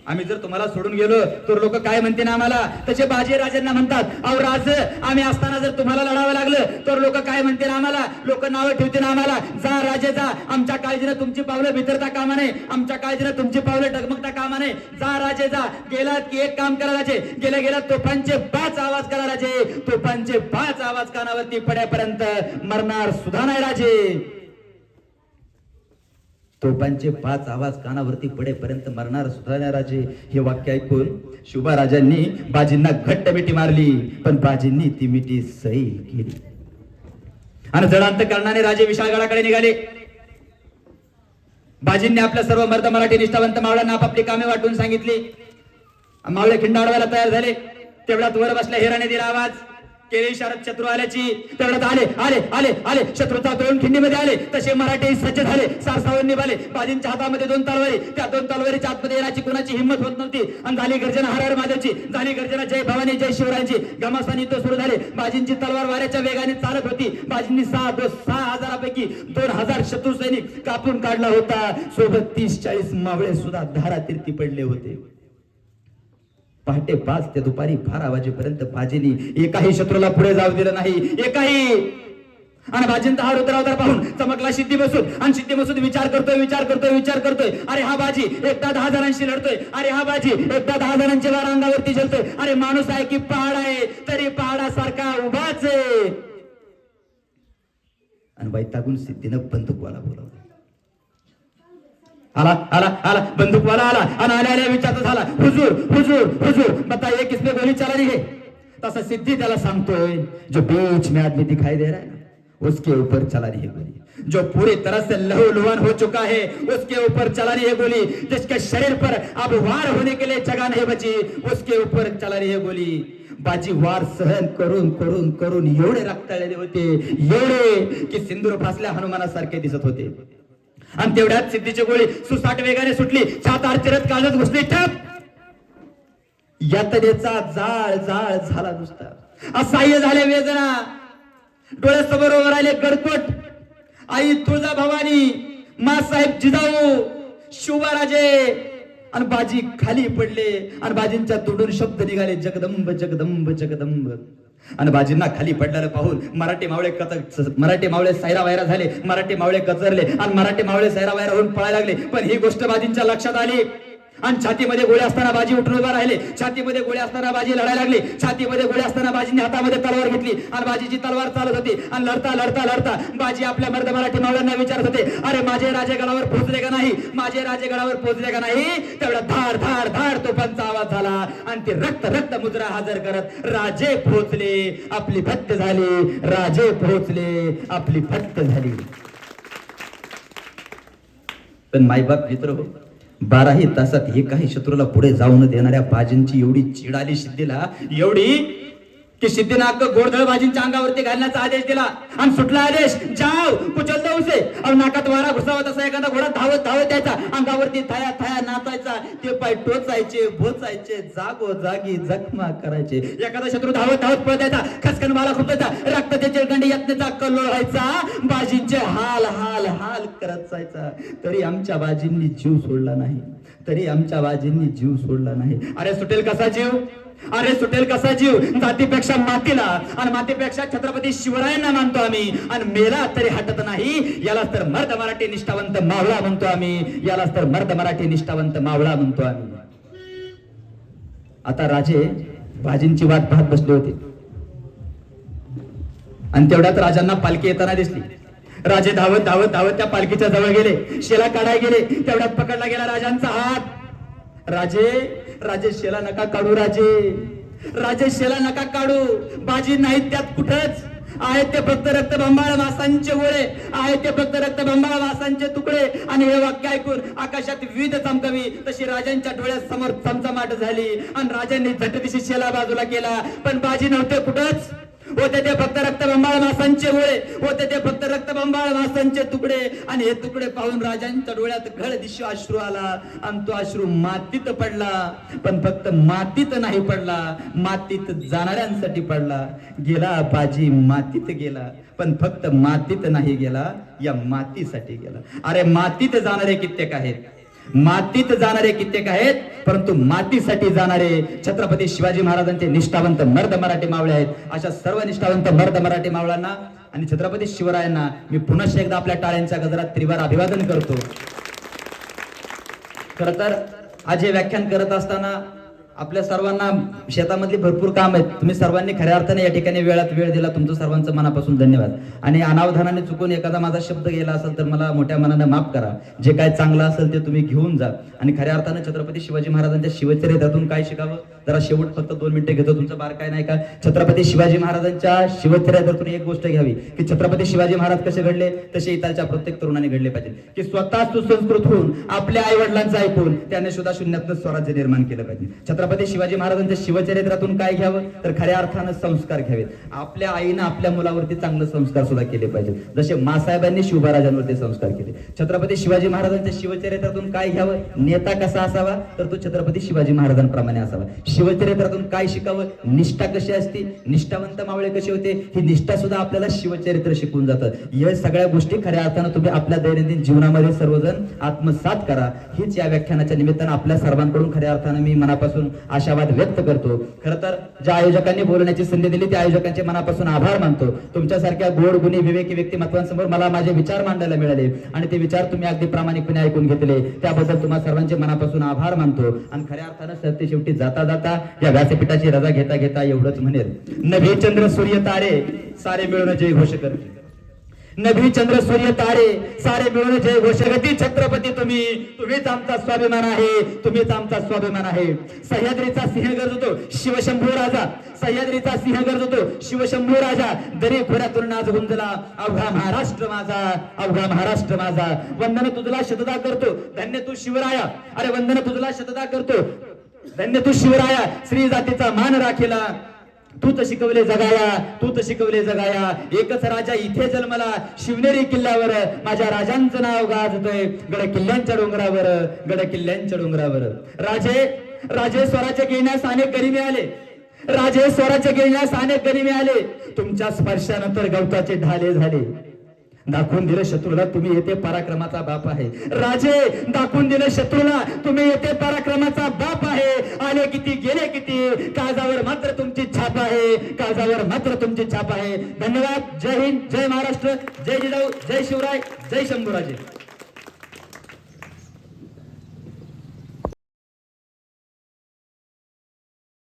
आम्ही जर तुम्हाला सोडून गेलो तर लोक काय म्हणतील आम्हाला? तसे बाजी राजांना म्हणतात, अहो राज, आम्ही असताना जर तुम्हाला लढावं लागलं तर लोक काय म्हणतील आम्हाला? लोक नावं ठेवतील आम्हाला. जा राजे जा, आमच्या काळजीनं तुमची पावलं भितरता कामा नये, आमच्या काळजीनं तुमची पावलं डगमगता कामा नये. जा राजे जा. गेलात की एक काम करा राजे, गेल्या गेल्या तोफांचे 5 आवाज करा राजे. तोफांचे 5 आवाज कानावरती पड्यापर्यंत मरणार सुद्धा नाही राजे. तोफांचे 5 आवाज कानावरती पडेपर्यंत मरणार सुद्धा नाही राजे. हे वाक्य ऐकून शुभा राजांनी बाजींना घट्ट मिठी मारली, पण बाजींनी ती मिठी सैल केली आणि जडांतकरणाने राजे विशाळगडाकडे निघाले. बाजींनी आपल्या सर्व मर्द मराठी निष्ठावंत मावळ्यांना आपापली कामे वाटून सांगितली. मावळे खिंड अडवायला तयार झाले. तेवढ्यात वर बसल्या हिराने दिला आवाज, केली इशारत शत्रू आल्याची. तेवढ्यात आले आले आले आले शत्रूचा तोरण खिंडीमध्ये आले. तसे मराठी सज्ज झाले, सारसावून निघाले. बाजींच्या हातामध्ये 2 तलवारी, त्या 2 तलवारीच्या आतमध्ये येण्याची कोणाची हिंमत होत नव्हती. आणि झाली गर्जना हर हर महादेवची, झाली गर्जना जय भवानी जय शिवरायांची. घमासानी तो सुरू झाले. बाजींची तलवार वाऱ्याच्या वेगाने चालत होती. बाजींनी 6,000 पैकी 2,000 शत्रू सैनिक कापून काढला होता. सोबत 30-40 मावळे सुद्धा धारातीर्थी पडले होते. पहाटे 5 ते दुपारी 12 वाजेपर्यंत बाजींनी एकाही शत्रूला पुढे जाऊ दिलं नाही, एकाही. आणि बाजींचा हा रुद्रावतार पाहून चमकला सिद्धी बसून, आणि सिद्धी बसून विचार करतोय. अरे हा बाजी एकदा 10 जणांशी लढतोय. अरे हा बाजी एकदा 10 जणांच्या वार अंगावरती झेलतोय. अरे माणूस आहे की पहाड आहे, तरी पहाडासारखा उभाच आहे. आणि वैतागून सिद्धीनं बंदूकवाला बोलावला. आला आला आला बंदूकवाला आला आणि आल्या विचारत झाला, हुजूर हुजूर हुजूर बताइए किसमें गोली चला रही है? तसा सिद्धी त्याला सांगतोय, जो बीच में आदमी दिखाई दे रहा है ना, उसके ऊपर चला रही है गोली. जो पूरी तरह से लहूलुहान हो चुका है उसके ऊपर चला रही है गोली. जिसके शरीर पर अब वार होने के लिए जगह नहीं बची उसके ऊपर चला रही है गोली. बाजी वार सहन करून करून करून एवढे रक्ताळलेले होते, एवढे की सिंदूर फासल्या हनुमानासारखे दिसत होते. आणि तेवढ्यात सिद्धीची गोळी सुसाट वेगाने सुटली. छातार चिरत काळजात घुसली. ठप यातनेचा जाळ जाळ झाला नुसता. असह्य झाले वेदना, डोळ्यासमोर उभं राहिले गडकोट, आई तुळजाभवानी, मासाहेब जिजाऊ, शिवबाराजे आणि बाजी खाली पडले. आणि बाजींच्या तोंडून शब्द निघाले जगदंब जगदंब जगदंब. आणि बाजींना खाली पडलेलं पाहून मराठी मावळे सैरा वैरा झाले, मराठी मावळे कचरले आणि मराठी मावळे सैरा वैरा होऊन पळायला लागले. पण ही गोष्ट बाजींच्या लक्षात आली आणि छातीमध्ये गोळे असताना बाजी उठून उभा राहिले. छातीमध्ये गोळे असताना बाजी लढायला लागली. छातीमध्ये गोळे असताना बाजीने हातामध्ये तलवार घेतली आणि बाजीची तलवार चालत होती. आणि लढता लढता लढता बाजी आपल्या मर्द मराठी मावळ्यांना विचारत होते, अरे माझे राजे गडावर पोहोचले का नाही, माझे राजे गडावर पोहोचले का नाही. तेवढा धाड धाड धाड तोफांचा आवाज झाला आणि ते रक्त रक्त मुद्रा हजर करत राजे पोहोचले आपली फत्त झाली, राजे पोहोचले आपली फत्त झाली. पण मायबाप मित्र हो, 12ही तासात हे काही शत्रूला पुढे जाऊ न देणाऱ्या बाजींची एवढी चिड आली सिद्धीला, एवढी की सिद्धीनं अख्खं गोडधळ बाजींच्या अंगावरती घालण्याचा आदेश दिला. आणि सुटला आदेश, जाव कुचल दो उसे. नाकात वारा घुसावा तसा एखादा घोडा धावत धावत यायचा, अंगावरती थाया थाया नाचायचा, ते पाय टोचायचे भोचायचे, जागो जागी जखमा करायचे. एखादा शत्रू धावत धावत पळत यायचा, खसकन माला खुपटायचा, रक्ताचे चिळखंडी यत्नेचा कल्लोळ व्हायचा, बाजींचे हाल हाल हाल करत जायचा. तरी आमच्या बाजींनी जीव सोडला नाही, तरी आमच्या बाजींनी जीव सोडला नाही. अरे सुटेल कसा जीव, अरे सुटेल कसा जीव. जातीपेक्षा मातीला आणि मातीपेक्षा छत्रपती शिवरायांना मानतो आम्ही. आणि मेला तरी हटत नाही, यालाच तर मर्द मराठी निष्ठावंत मावळा म्हणतो आम्ही, यालाच तर मर्द मराठी निष्ठावंत मावळा म्हणतो आम्ही. आता राजे बाजींची वाट पाहत बसले होते आणि तेवढ्यात राजांना पालखी येताना दिसली. राजे धावत धावत धावत त्या पालखीच्या जवळ गेले, शेला काढाय गेले. तेवढ्यात पकडला गेला राजांचा हात. राजे राजे शेला नका काढू, राजे राजे शेला नका काढू. बाजी नाहीत त्यात कुठंच, आहेत ते फक्त रक्तबंबाळ मासांचे गोळे, आहेत ते फक्त रक्तबंबाळ मासांचे तुकडे. आणि हे वाक्य ऐकून आकाशात विविध चमकवी तशी राजांच्या डोळ्यासमोर चमचमाट झाली आणि राजांनी झटदिशी शेला बाजूला केला. पण बाजी नव्हते कुठंच, होते ते फक्त रक्तबंबाळ मासांचे गोळे, होते ते फक्त रक्तबंबाळ मासांचे तुकडे. आणि हे तुकडे पाहून राजांच्या डोळ्यात घळ दिशी अश्रू आला आणि तो अश्रू मातीत पडला. पण फक्त मातीत नाही पडला, मातीत जाणाऱ्यांसाठी पडला. गेला बाजी मातीत गेला, पण फक्त मातीत नाही गेला, या मातीसाठी गेला. अरे मातीत जाणारे कित्येक आहेत, मातीत जाणारे कित्येक आहेत, परंतु मातीसाठी जाणारे छत्रपती शिवाजी महाराजांचे निष्ठावंत मर्द मराठी मावळे आहेत. अशा सर्व निष्ठावंत मर्द मराठी मावळ्यांना आणि छत्रपती शिवरायांना मी पुनश्च एकदा आपल्या टाळ्यांच्या गजरात त्रिवार अभिवादन करतो. खर तर आज हे व्याख्यान करत असताना आपल्या सर्वांना शेतामधली भरपूर काम आहेत. तुम्ही सर्वांनी खऱ्या अर्थाने या ठिकाणी वेळात वेळ दिला, तुमचं सर्वांचं मनापासून धन्यवाद. आणि अनावधानाने चुकून एखादा माझा शब्द गेला असेल तर मला मोठ्या मनाने माफ करा. जे काय चांगलं असेल ते तुम्ही घेऊन जा. आणि खऱ्या अर्थाने छत्रपती शिवाजी महाराजांच्या शिवचरित्रातून काय शिकावं, जरा शेवट फक्त 2 मिनिटे घेतो तुमचं बार काय नाही का. छत्रपती शिवाजी महाराजांच्या शिवचरित्रातून एक गोष्ट घ्यावी की छत्रपती शिवाजी महाराज कसे घडले तसे इतरच्या प्रत्येक तरुणाने घडले पाहिजे. की स्वतः सुसंस्कृत होऊन आपल्या आई वडिलांचं ऐकून त्याने सुद्धा शून्यातनं स्वराज्य निर्माण केलं पाहिजे. छत्रपती शिवाजी महाराजांच्या शिवचरित्रातून काय घ्यावं तर खऱ्या अर्थानं संस्कार घ्यावेत. आपल्या आईनं आपल्या मुलावरती चांगले संस्कार सुद्धा केले पाहिजे, जसे मासाहेबांनी शिवबाराजांवरती संस्कार केले. छत्रपती शिवाजी महाराजांच्या शिवचरित्रातून काय घ्यावं, नेता कसा असावा तर तो छत्रपती शिवाजी महाराजांप्रमाणे असावा. शिवचरित्रातून काय शिकावं, निष्ठा कशी असते, निष्ठावंत मावळे कसे होते, ही निष्ठा सुद्धा आपल्याला शिवचरित्र शिकवून जातं. या सगळ्या गोष्टी खऱ्या अर्थानं तुम्ही आपल्या दैनंदिन जीवनामध्ये सर्वजण आत्मसात करा. हीच या व्याख्यानाच्या निमित्तानं आपल्या सर्वांकडून खऱ्या अर्थानं मी मनापासून आशावाद व्यक्त करतो. खरं तर ज्या आयोजकांनी बोलण्याची संधी दिली त्या आयोजकांचे मनापासून आभार मानतो. तुमच्यासारख्या गोड गुणी विवेकी व्यक्तिमत्वांसमोर मला माझे विचार मांडायला मिळाले आणि ते विचार तुम्ही अगदी प्रामाणिकपणे ऐकून घेतले, त्याबद्दल तुम्हा सर्वांचे मनापासून आभार मानतो. आणि खऱ्या अर्थानं सरते शेवटी जाता जाता या व्यासपीठाची रजा घेता घेता एवढंच म्हणेल, नभे चंद्र सूर्य तारे सारे मिळून जय घोष कर. नभी चंद्र सूर्य तारे सारे मिळून जय घोषगती. छत्रपती तुम्हीच आमचा स्वाभिमान आहे, तुम्हीच आमचा स्वाभिमान आहे. सह्याद्रीचा सिंह गरजतो शिवशंभू राजा, सह्याद्रीचा सिंह गरजतो शिवशंभू राजा. दरी खोऱ्यातून नाच गुंजला अवघा महाराष्ट्र माझा, अवघा महाराष्ट्र माझा. वंदन तुझला शतदा करतो धन्य तू शिवराया. अरे वंदन तुझला शतदा करतो धन्य तू शिवराया. श्री जातीचा मान राखीला तूच शिकवले जगाया, तूच शिकवले जगाया. एकच राजा इथे जन्मला शिवनेरी किल्ल्यावर, माझ्या राजांचं नाव गाजतोय गड किल्ल्यांच्या डोंगरावर, गड किल्ल्यांच्या डोंगरावर. राजे राजे स्वराज्य गिळण्यास अनेक गरी मिळाले. राजे स्वराज्य गिळण्यास अनेक गरी मिळाले. तुमच्या स्पर्शानंतर गवताचे ढाले झाले. दाखवून दिलं शत्रूला तुम्ही येथे पराक्रमाचा बाप आहे. राजे दाखवून दिलं शत्रूला तुम्ही येथे पराक्रमाचा बाप आहे. आले किती गेले किती काळजावर मात्र तुमची छाप आहे. काळजावर मात्र तुमची छाप आहे. धन्यवाद. जय हिंद, जय महाराष्ट्र, जय जिजाऊ, जय शिवराय, जय शंभूराजे.